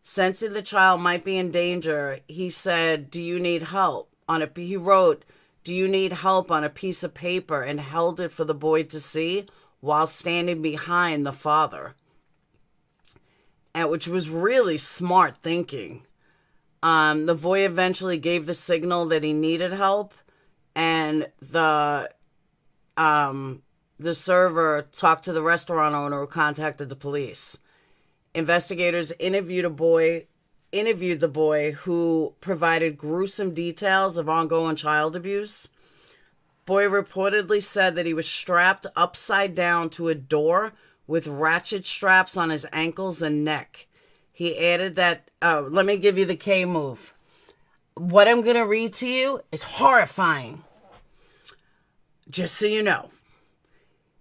Sensing the child might be in danger, he said, "Do you need help?" He wrote, "Do you need help?" on a piece of paper and held it for the boy to see while standing behind the father. Which was really smart thinking. The boy eventually gave the signal that he needed help, and the server talked to the restaurant owner who contacted the police. Investigators interviewed the boy who provided gruesome details of ongoing child abuse. Boy reportedly said that he was strapped upside down to a door with ratchet straps on his ankles and neck. He added that, let me give you the K move. What I'm going to read to you is horrifying. Just so you know.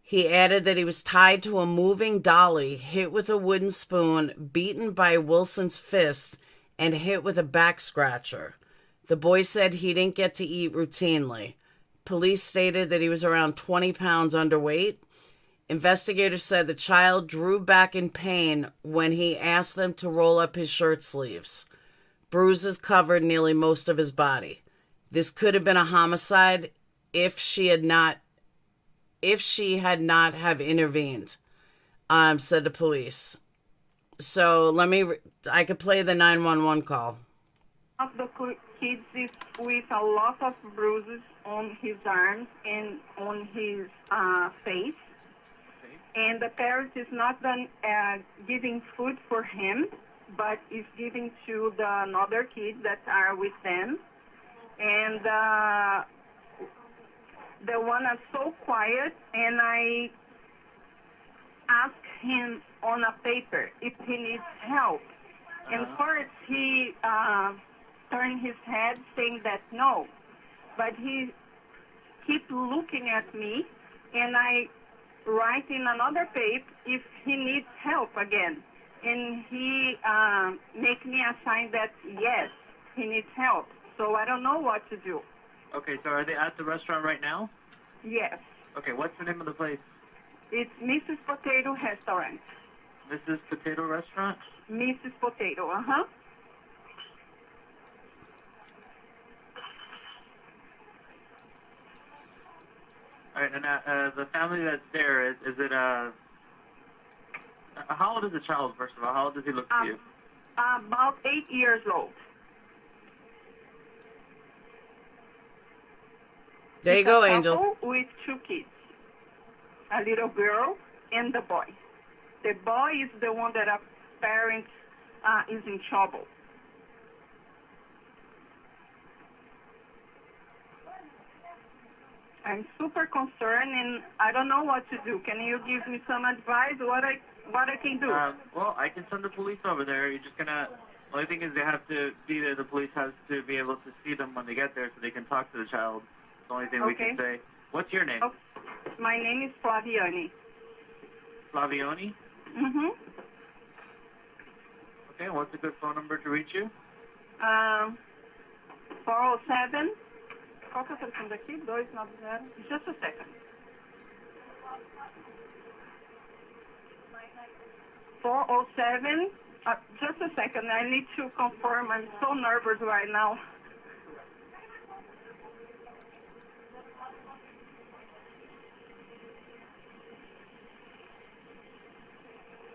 He added that he was tied to a moving dolly, hit with a wooden spoon, beaten by Wilson's fist, and hit with a back scratcher. The boy said he didn't get to eat routinely. Police stated that he was around 20 pounds underweight. Investigators said the child drew back in pain when he asked them to roll up his shirt sleeves. Bruises covered nearly most of his body. This could have been a homicide if she had not have intervened, said the police. So I could play the 911 call. Of the kids is with a lot of bruises on his arms and on his face. And the parent is not done giving food for him, but is giving to the other kids that are with them. And the one is so quiet, and I asked him on a paper if he needs help. And first he turned his head saying that no, but he keep looking at me, and I write in another paper if he needs help again. And he make me a sign that yes, he needs help. So I don't know what to do. Okay, so are they at the restaurant right now? Yes. Okay, what's the name of the place? It's Mrs. Potato Restaurant. Mrs. Potato Restaurant? Mrs. Potato, uh-huh. All right, and the family that's there, is it, how old is the child, first of all? How old does he look to you? About 8 years old. There you go, Angel. With 2 kids, a little girl and the boy. The boy is the one that our parents is in trouble. I'm super concerned, and I don't know what to do. Can you give me some advice what I can do? Well, I can send the police over there. You're just gonna. The only thing is they have to be there. The police has to be able to see them when they get there, so they can talk to the child. That's the only thing we can say. What's your name? Oh, my name is Flaviani. Flaviani? Mm-hmm. Okay, what's a good phone number to reach you? 407. Qual que é o telefone daqui? 290. Just a second. 407. Just a second. I need to confirm. I'm so nervous right now.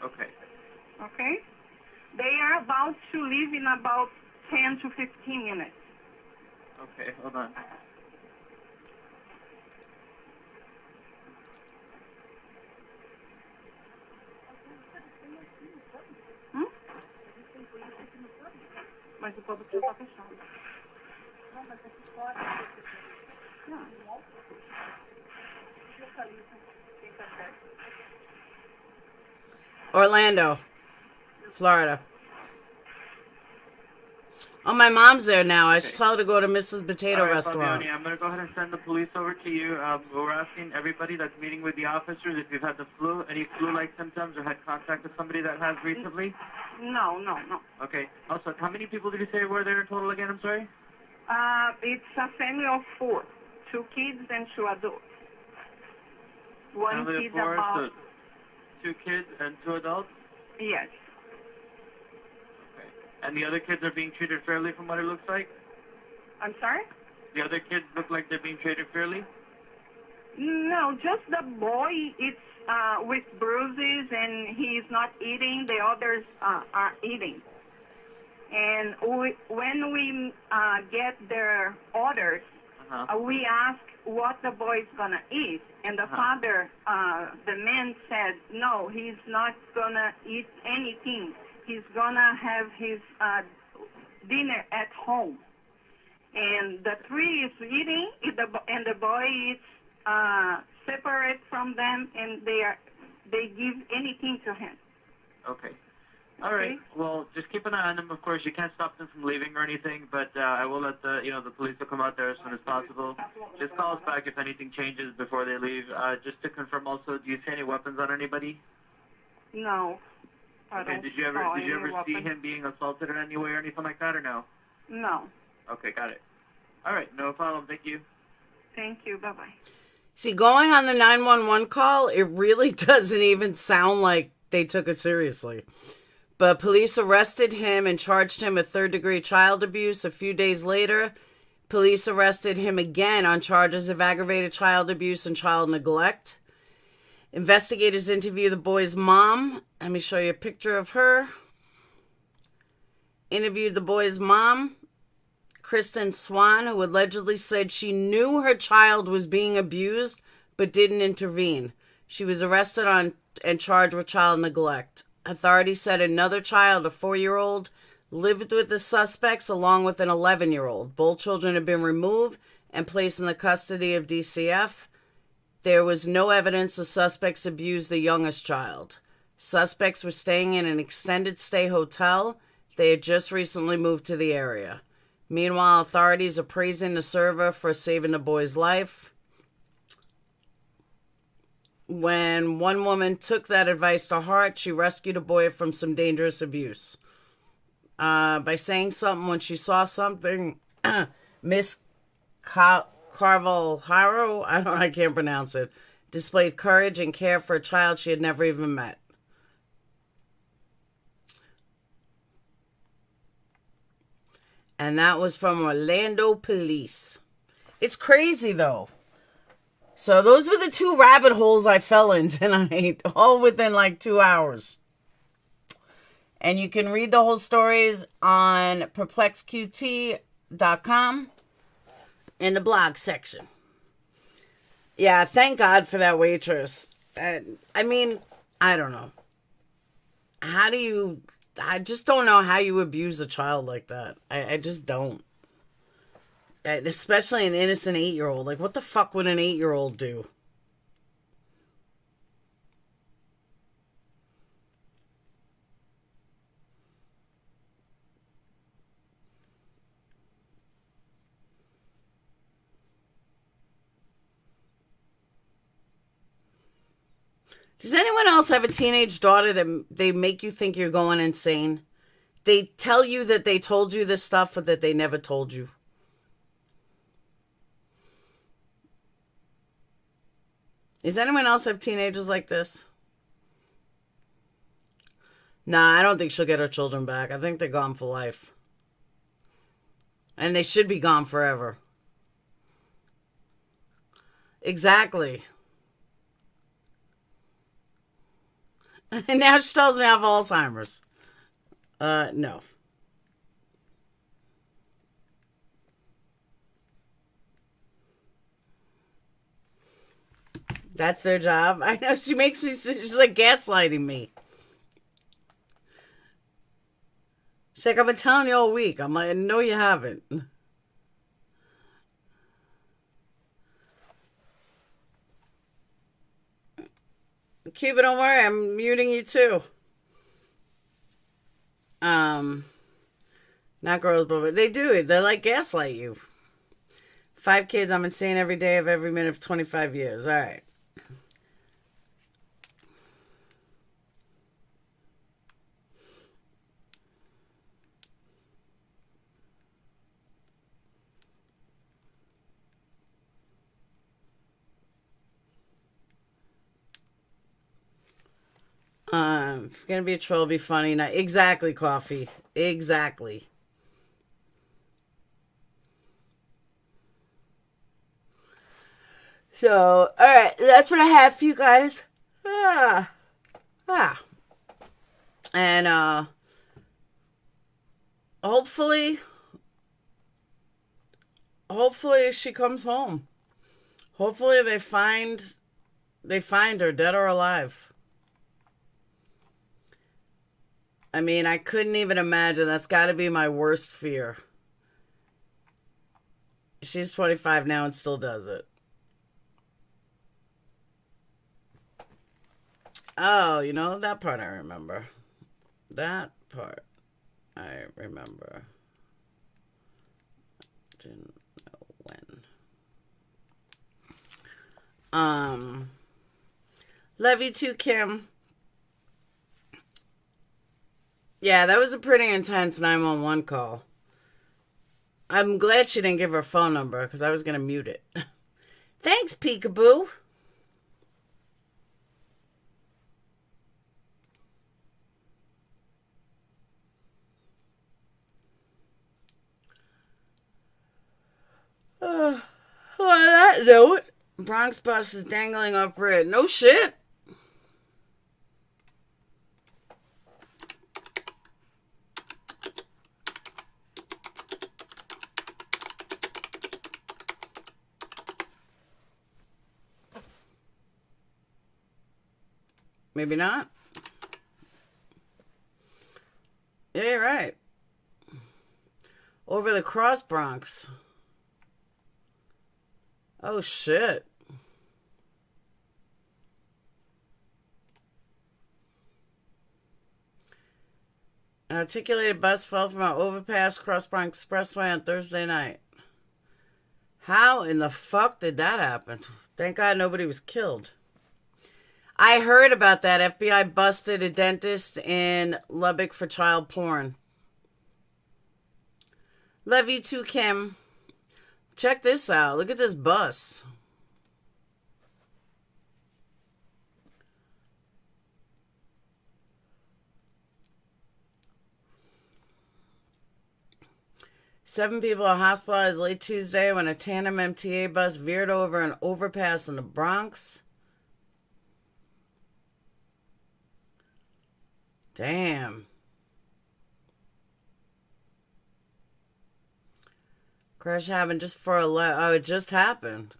Okay. Okay. They are about to leave in about 10 to 15 minutes. Okay, hold on. Mas o povo está fechado. Não, mas aqui fora. Não. Orlando, Florida. Oh, my mom's there now. I just told her to go to Mrs. Potato All right, Restaurant. Fabiani, I'm going to go ahead and send the police over to you. We're asking everybody that's meeting with the officers if you've had the flu, any flu-like symptoms, or had contact with somebody that has recently. No. Okay. Also, how many people did you say were there in total again? I'm sorry. It's a family of 4, 2 kids and 2 adults. One Family kid of 4, about, so 2 kids and 2 adults? yes. And the other kids are being treated fairly from what it looks like? I'm sorry? The other kids look like they're being treated fairly? No, just the boy, it's with bruises and he's not eating. The others are eating. And when we get their orders, we ask what the boy's going to eat. And the father, the man said, no, he's not going to eat anything. He's going to have his dinner at home. And the 3 is eating, and the boy is separate from them, and they give anything to him. Okay. All right. Well, just keep an eye on them. Of course, you can't stop them from leaving or anything, but I will let the police will come out there as soon as possible. Just call us back if anything changes before they leave. Just to confirm, also, do you see any weapons on anybody? No. Okay. Did you ever see him being assaulted in any way or anything like that, or no? No. Okay, got it. All right, no problem. Thank you. Thank you. Bye-bye. See, going on the 911 call, it really doesn't even sound like they took it seriously. But police arrested him and charged him with 3rd-degree child abuse. A few days later, police arrested him again on charges of aggravated child abuse and child neglect. Investigators interview the boy's mom. Let me show you a picture of her. Interviewed the boy's mom, Kristen Swan, who allegedly said she knew her child was being abused but didn't intervene. She was arrested and charged with child neglect. Authorities said another child, a 4-year-old, lived with the suspects along with an 11-year-old. Both children have been removed and placed in the custody of DCF. There was no evidence the suspects abused the youngest child. Suspects were staying in an extended stay hotel. They had just recently moved to the area. Meanwhile, authorities are praising the server for saving the boy's life. When one woman took that advice to heart, she rescued a boy from some dangerous abuse. By saying something when she saw something, Miss Carvalho, I can't pronounce it, displayed courage and care for a child she had never even met. And that was from Orlando Police. It's crazy, though. So those were the 2 rabbit holes I fell in tonight, all within like 2 hours. And you can read the whole stories on PURPLEXEDQT.com in the blog section. Yeah, thank God for that waitress. I mean, I don't know. I just don't know how you abuse a child like that. I just don't. And especially an innocent 8-year-old. Like, what the fuck would an 8-year-old do? Does anyone else have a teenage daughter that they make you think you're going insane? They tell you that they told you this stuff, but that they never told you. Does anyone else have teenagers like this? Nah, I don't think she'll get her children back. I think they're gone for life. And they should be gone forever. Exactly. And now she tells me I have Alzheimer's. No. That's their job. I know, she makes me, she's like gaslighting me. She's like, I've been telling you all week. I'm like, no, you haven't. Cuba, don't worry. I'm muting you too. Not girls, but they do it. They like gaslight you. 5 kids. I'm insane every day of every minute of 25 years. All right. If you're gonna be a troll, be funny. Not exactly, Coffee. Exactly. So, all right, that's what I have for you guys. And hopefully she comes home. Hopefully they find her, dead or alive. I mean, I couldn't even imagine. That's got to be my worst fear. She's 25 now and still does it. Oh, you know, that part I remember. That part I remember. Didn't know when. Love you too, Kim. Yeah, that was a pretty intense 911 call. I'm glad she didn't give her phone number because I was going to mute it. Thanks, Peekaboo. On that note, Bronx bus is dangling off bridge. No shit. Maybe not. Yeah, you're right. Over the Cross Bronx. Oh, shit. An articulated bus fell from an overpass Cross Bronx Expressway on Thursday night. How in the fuck did that happen? Thank God nobody was killed. I heard about that. FBI busted a dentist in Lubbock for child porn. Love you too, Kim. Check this out. Look at this bus. Seven people are hospitalized late Tuesday when a tandem MTA bus veered over an overpass in the Bronx. Damn. Crash happened just for oh, it just happened.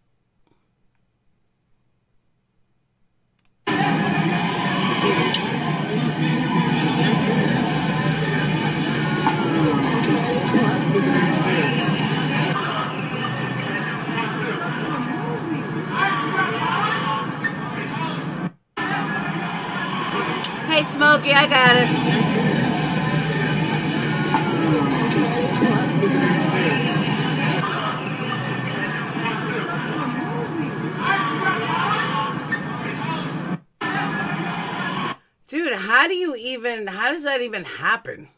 Hey, Smokey, I got it. Dude, how does that even happen?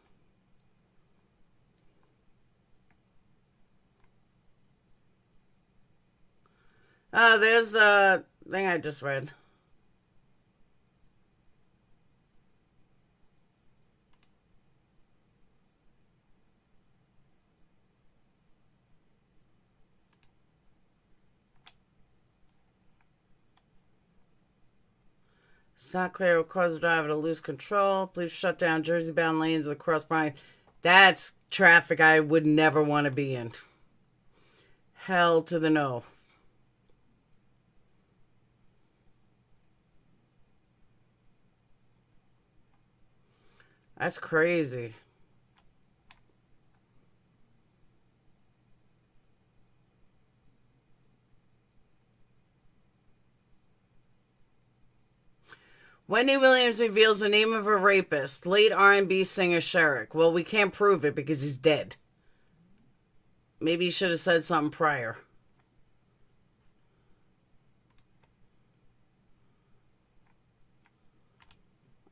Oh, there's the thing I just read. It's not clear what caused the driver to lose control. Police shut down Jersey-bound lanes of the Cross Bronx. That's traffic I would never want to be in. Hell to the no. That's crazy. Wendy Williams reveals the name of her rapist, late R&B singer Sherrick. Well, we can't prove it because he's dead. Maybe you should have said something prior.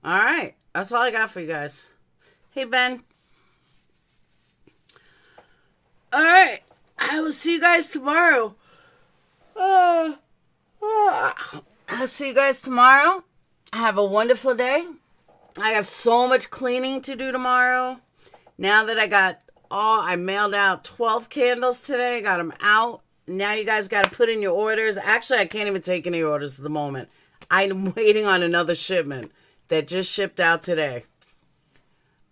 All right. That's all I got for you guys. Hey, Ben. All right. I will see you guys tomorrow. I'll see you guys tomorrow. Have a wonderful day. I have so much cleaning to do tomorrow. Now that I mailed out 12 candles today. Got them out. Now you guys got to put in your orders. Actually, I can't even take any orders at the moment. I'm waiting on another shipment that just shipped out today.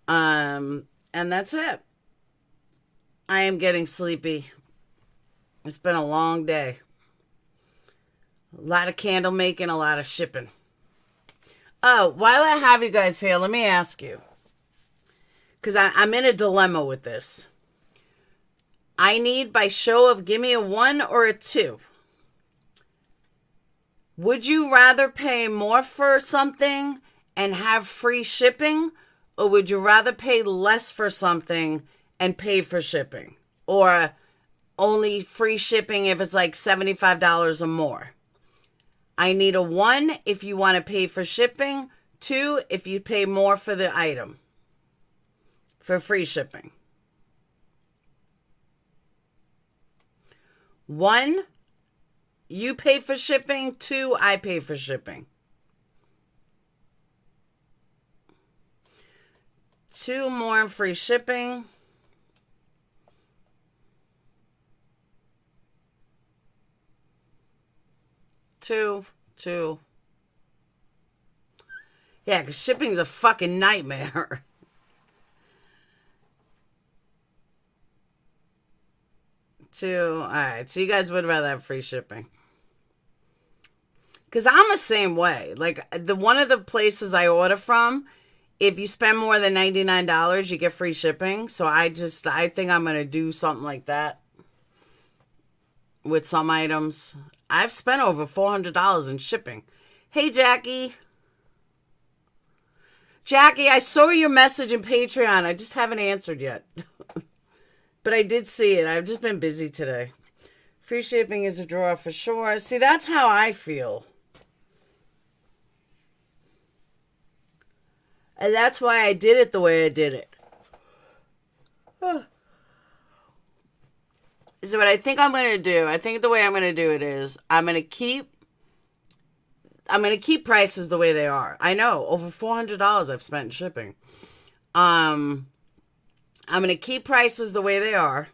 And that's it. I am getting sleepy. It's been a long day. A lot of candle making, a lot of shipping. Oh, while I have you guys here, let me ask you. Because I'm in a dilemma with this. I need, by show of, give me a 1 or a 2. Would you rather pay more for something and have free shipping? Or would you rather pay less for something and pay for shipping? Or only free shipping if it's like $75 or more? I need a 1 if you want to pay for shipping. 2 if you pay more for the item. For free shipping. 1, you pay for shipping. 2, I pay for shipping. 2 more in free shipping. 2. Yeah, because shipping's a fucking nightmare. 2. All right, so you guys would rather have free shipping. Because I'm the same way. Like, one of the places I order from, if you spend more than $99, you get free shipping. So I think I'm going to do something like that with some items. I've spent over $400 in shipping. Hey, Jackie. Jackie, I saw your message in Patreon. I just haven't answered yet. But I did see it. I've just been busy today. Free shipping is a draw for sure. See, that's how I feel. And that's why I did it the way I did it. So what I think I'm going to do, I think the way I'm going to do it is I'm going to keep prices the way they are. I know, over $400 I've spent in shipping. I'm going to keep prices the way they are.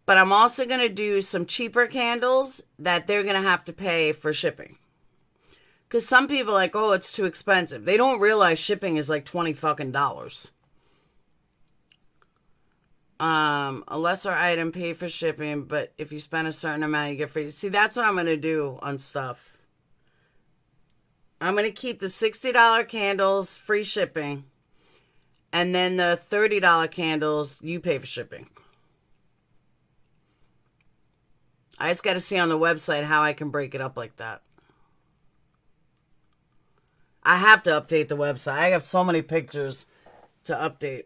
But I'm also going to do some cheaper candles that they're going to have to pay for shipping. Because some people are like, oh, it's too expensive. They don't realize shipping is like $20 fucking. A lesser item pay for shipping, but if you spend a certain amount, you get free. See, that's what I'm going to do on stuff. I'm going to keep the $60 candles free shipping. And then the $30 candles, you pay for shipping. I just got to see on the website how I can break it up like that. I have to update the website. I have so many pictures to update.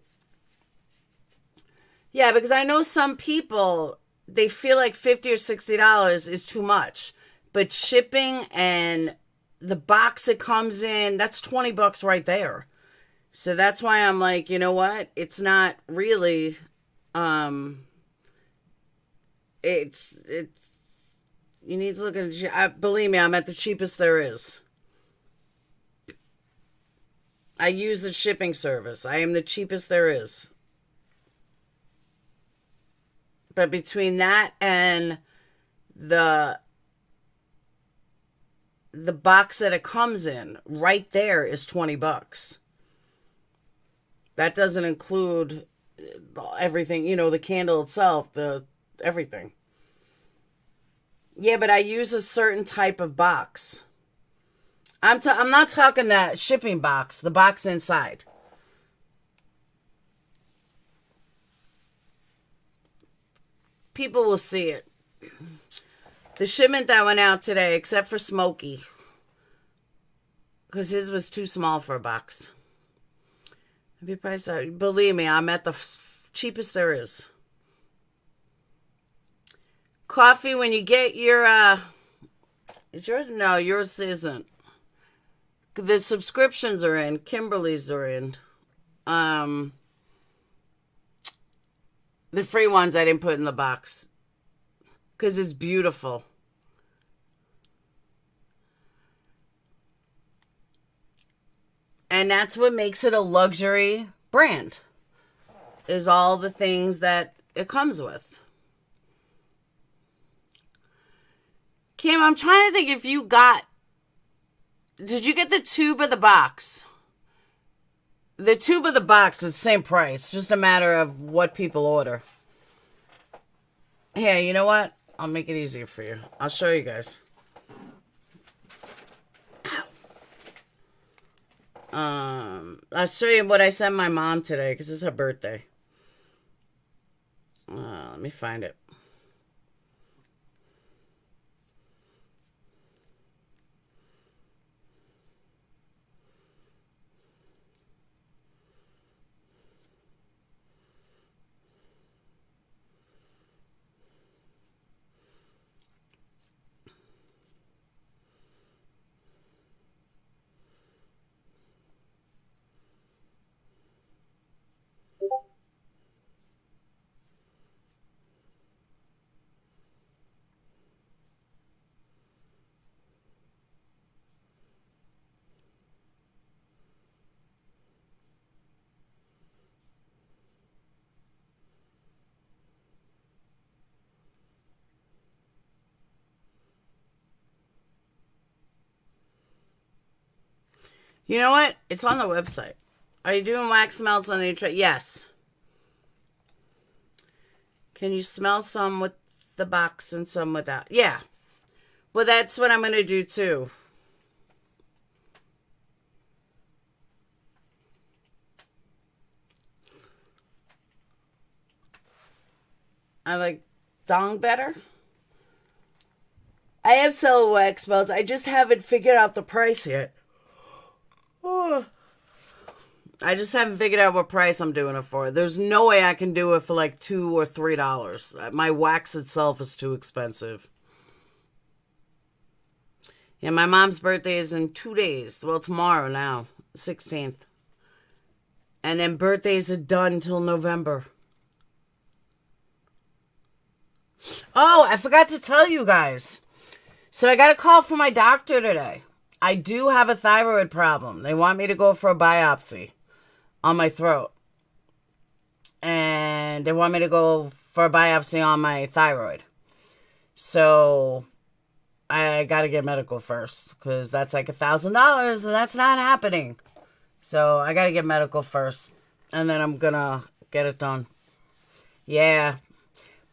Yeah, because I know some people, they feel like $50 or $60 is too much. But shipping and the box it comes in, that's $20 right there. So that's why I'm like, you know what? It's not really, it's, you need to look at, believe me, I'm at the cheapest there is. I use a shipping service. I am the cheapest there is. But between that and the box that it comes in, right there is $20. That doesn't include everything, you know, the candle itself, everything. Yeah, but I use a certain type of box. I'm not talking that shipping box, the box inside. People will see it. The shipment that went out today, except for Smokey, because his was too small for a box. Heavy price. Believe me, I'm at the cheapest there is. Coffee, when you get your, is yours? No, yours isn't. The subscriptions are in. Kimberly's are in. The free ones I didn't put in the box. Because it's beautiful. And that's what makes it a luxury brand. Is all the things that it comes with. Kim, I'm trying to think if you got... Did you get the tube of the box? The tube of the box is the same price. Just a matter of what people order. Hey, you know what? I'll make it easier for you. I'll show you guys. I'll show you what I sent my mom today because it's her birthday. Let me find it. You know what? It's on the website. Are you doing wax melts on the tray? Yes. Can you smell some with the box and some without? Yeah. Well, that's what I'm going to do too. I like dong better. I have several wax melts. I just haven't figured out the price yet. Oh. I just haven't figured out what price I'm doing it for. There's no way I can do it for like $2 or $3. My wax itself is too expensive. Yeah, my mom's birthday is in 2 days. Well, tomorrow now, 16th. And then birthdays are done till November. Oh, I forgot to tell you guys. So I got a call from my doctor today. I do have a thyroid problem. They want me to go for a biopsy on my throat. And they want me to go for a biopsy on my thyroid. So I got to get medical first because that's like $1,000 and that's not happening. So I got to get medical first and then I'm going to get it done. Yeah.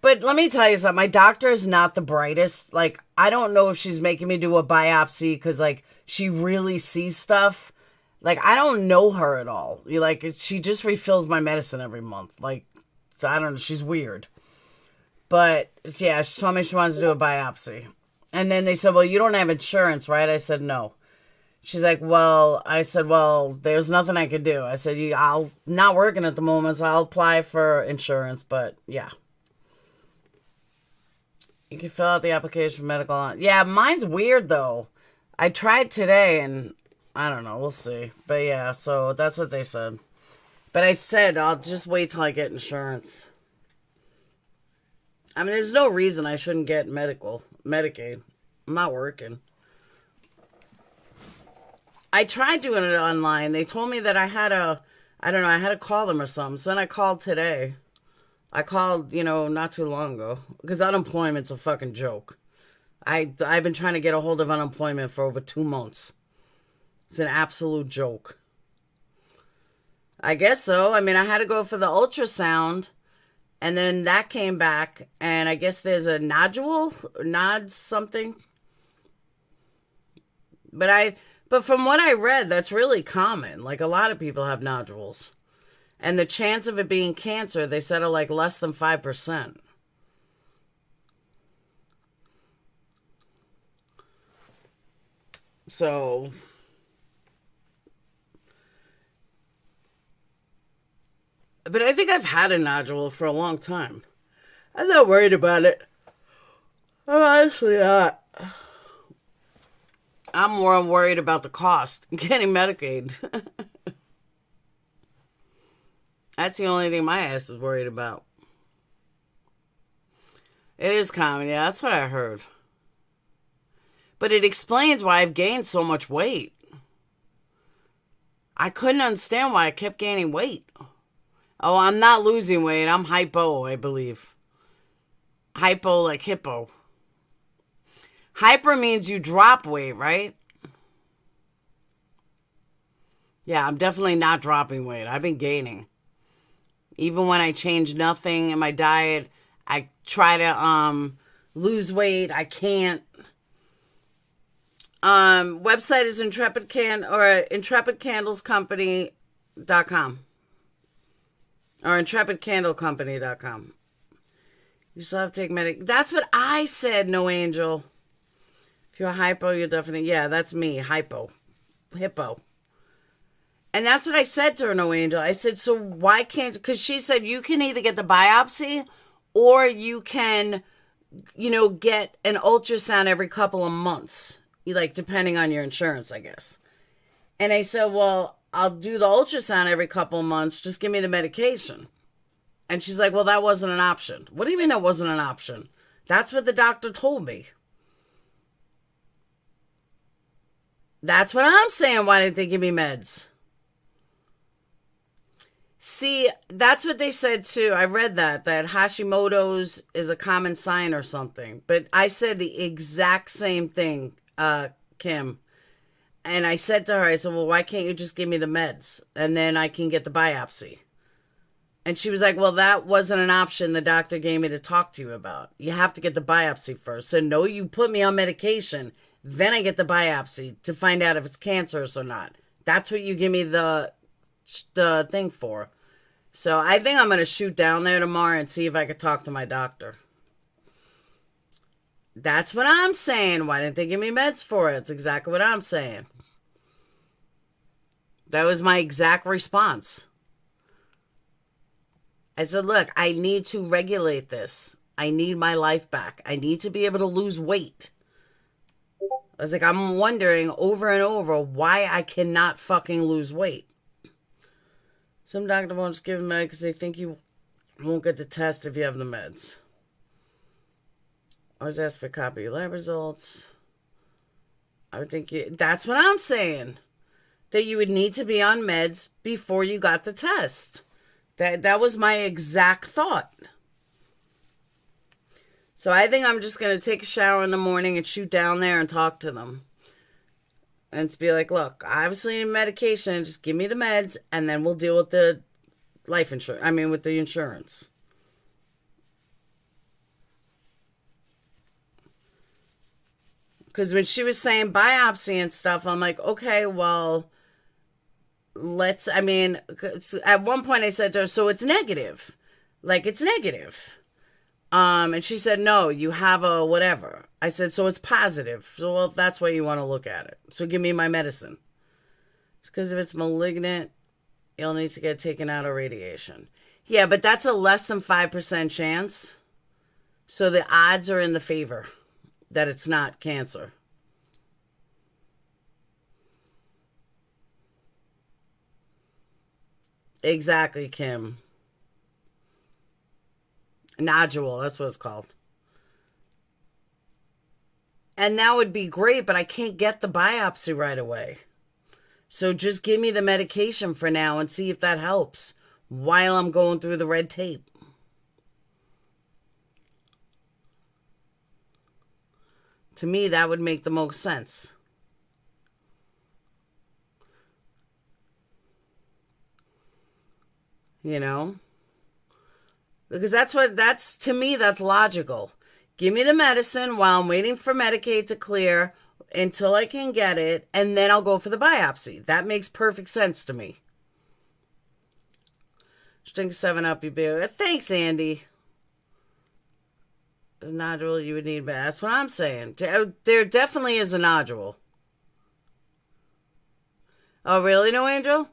But let me tell you something. My doctor is not the brightest. Like, I don't know if she's making me do a biopsy because, like, she really sees stuff. Like, I don't know her at all. She just refills my medicine every month. Like, I don't know. She's weird. But, yeah, she told me she wants to do a biopsy. And then they said, well, you don't have insurance, right? I said, no. She's like, well, I said, well, there's nothing I could do. I said, I'm not working at the moment, so I'll apply for insurance. But, yeah. You can fill out the application for medical. Yeah, mine's weird, though. I tried today, and I don't know. We'll see. But, yeah, so that's what they said. But I said I'll just wait till I get insurance. I mean, there's no reason I shouldn't get Medicaid. I'm not working. I tried doing it online. They told me that I had to call them or something. So then I called today. I called, not too long ago. Because unemployment's a fucking joke. I've been trying to get a hold of unemployment for over 2 months. It's an absolute joke. I guess so. I mean, I had to go for the ultrasound. And then that came back. And I guess there's a nodule. Something. But from what I read, that's really common. Like, a lot of people have nodules. And the chance of it being cancer, they said, are like less than 5%. So, But I think I've had a nodule for a long time. I'm not worried about it. I'm honestly not. I'm more worried about the cost. Getting Medicaid. That's the only thing my ass is worried about. It is common, yeah, that's what I heard. But it explains why I've gained so much weight. I couldn't understand why I kept gaining weight. Oh, I'm not losing weight. I'm hypo, I believe. Hypo like hippo. Hyper means you drop weight, right? Yeah, I'm definitely not dropping weight. I've been gaining. Even when I change nothing in my diet, I try to lose weight. I can't. Website is intrepidcandlescompany.com. Or intrepidcandlecompany.com. You still have to take medic. That's what I said, No Angel. If you're hypo, you're definitely, yeah, that's me, hypo. Hippo. And that's what I said to her, No Angel. I said, so why can't, because she said you can either get the biopsy or you can, get an ultrasound every couple of months. Like, depending on your insurance, I guess. And I said, well, I'll do the ultrasound every couple of months. Just give me the medication. And she's like, well, that wasn't an option. What do you mean that wasn't an option? That's what the doctor told me. That's what I'm saying. Why didn't they give me meds? See, that's what they said too. I read that Hashimoto's is a common sign or something. But I said the exact same thing, Kim. And I said to her, I said, well, why can't you just give me the meds? And then I can get the biopsy. And she was like, well, that wasn't an option the doctor gave me to talk to you about. You have to get the biopsy first. So no, you put me on medication. Then I get the biopsy to find out if it's cancerous or not. That's what you give me the thing for. So I think I'm going to shoot down there tomorrow and see if I could talk to my doctor. That's what I'm saying. Why didn't they give me meds for it? It's exactly what I'm saying. That was my exact response. I said, look, I need to regulate this. I need my life back. I need to be able to lose weight. I was like, I'm wondering over and over why I cannot fucking lose weight. Some doctor won't just give them meds because they think you won't get the test if you have the meds. I was asked for a copy of your lab results. I would think that's what I'm saying. That you would need to be on meds before you got the test. That was my exact thought. So I think I'm just going to take a shower in the morning and shoot down there and talk to them. And to be like, look, I obviously need medication. Just give me the meds and then we'll deal with the life insurance. I mean, with the insurance. Because when she was saying biopsy and stuff, I'm like, okay, well, at one point I said to her, so it's negative. Like, it's negative. And she said, no, you have a whatever. I said, so it's positive. So, well, if that's why you want to look at it. So give me my medicine. It's because if it's malignant, you'll need to get taken out of radiation. Yeah, but that's a less than 5% chance. So the odds are in the favor that it's not cancer. Exactly, Kim. Nodule, that's what it's called. And that would be great, but I can't get the biopsy right away. So just give me the medication for now and see if that helps while I'm going through the red tape. To me, that would make the most sense. You know? Because to me, that's logical. Give me the medicine while I'm waiting for Medicaid to clear until I can get it, and then I'll go for the biopsy. That makes perfect sense to me. Just drink 7-Up, you baby. Thanks, Andy. A nodule you would need, but that's what I'm saying. There definitely is a nodule. Oh, really, No Angel?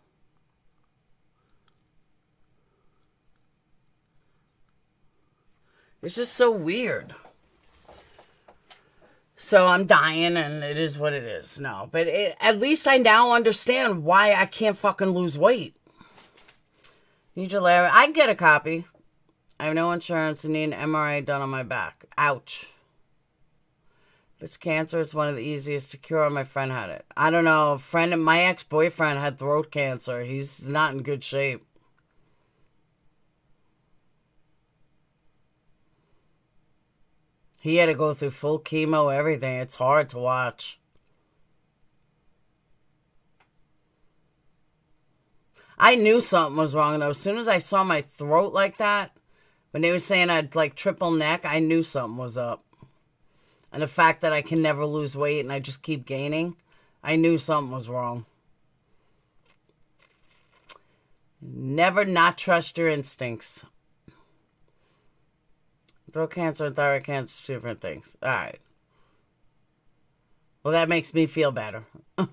It's just so weird. So I'm dying, and it is what it is. No, but at least I now understand why I can't fucking lose weight. Need your Larry. I can get a copy. I have no insurance and need an MRI done on my back. Ouch. If it's cancer, it's one of the easiest to cure. My friend had it. I don't know. My ex-boyfriend had throat cancer. He's not in good shape. He had to go through full chemo, everything. It's hard to watch. I knew something was wrong, though. As soon as I saw my throat like that, when they were saying I'd like triple neck, I knew something was up. And the fact that I can never lose weight and I just keep gaining, I knew something was wrong. Never not trust your instincts. Throat cancer and thyroid cancer, two different things. All right. Well, that makes me feel better. All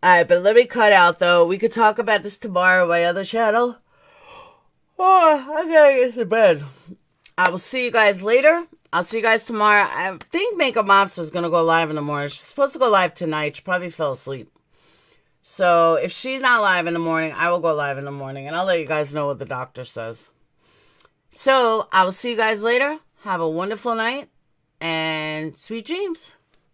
right, but let me cut out, though. We could talk about this tomorrow on my other channel. Oh, I gotta get to bed. I will see you guys later. I'll see you guys tomorrow. I think Makeup Monster is going to go live in the morning. She's supposed to go live tonight. She probably fell asleep. So if she's not live in the morning, I will go live in the morning. And I'll let you guys know what the doctor says. So I will see you guys later. Have a wonderful night. And sweet dreams.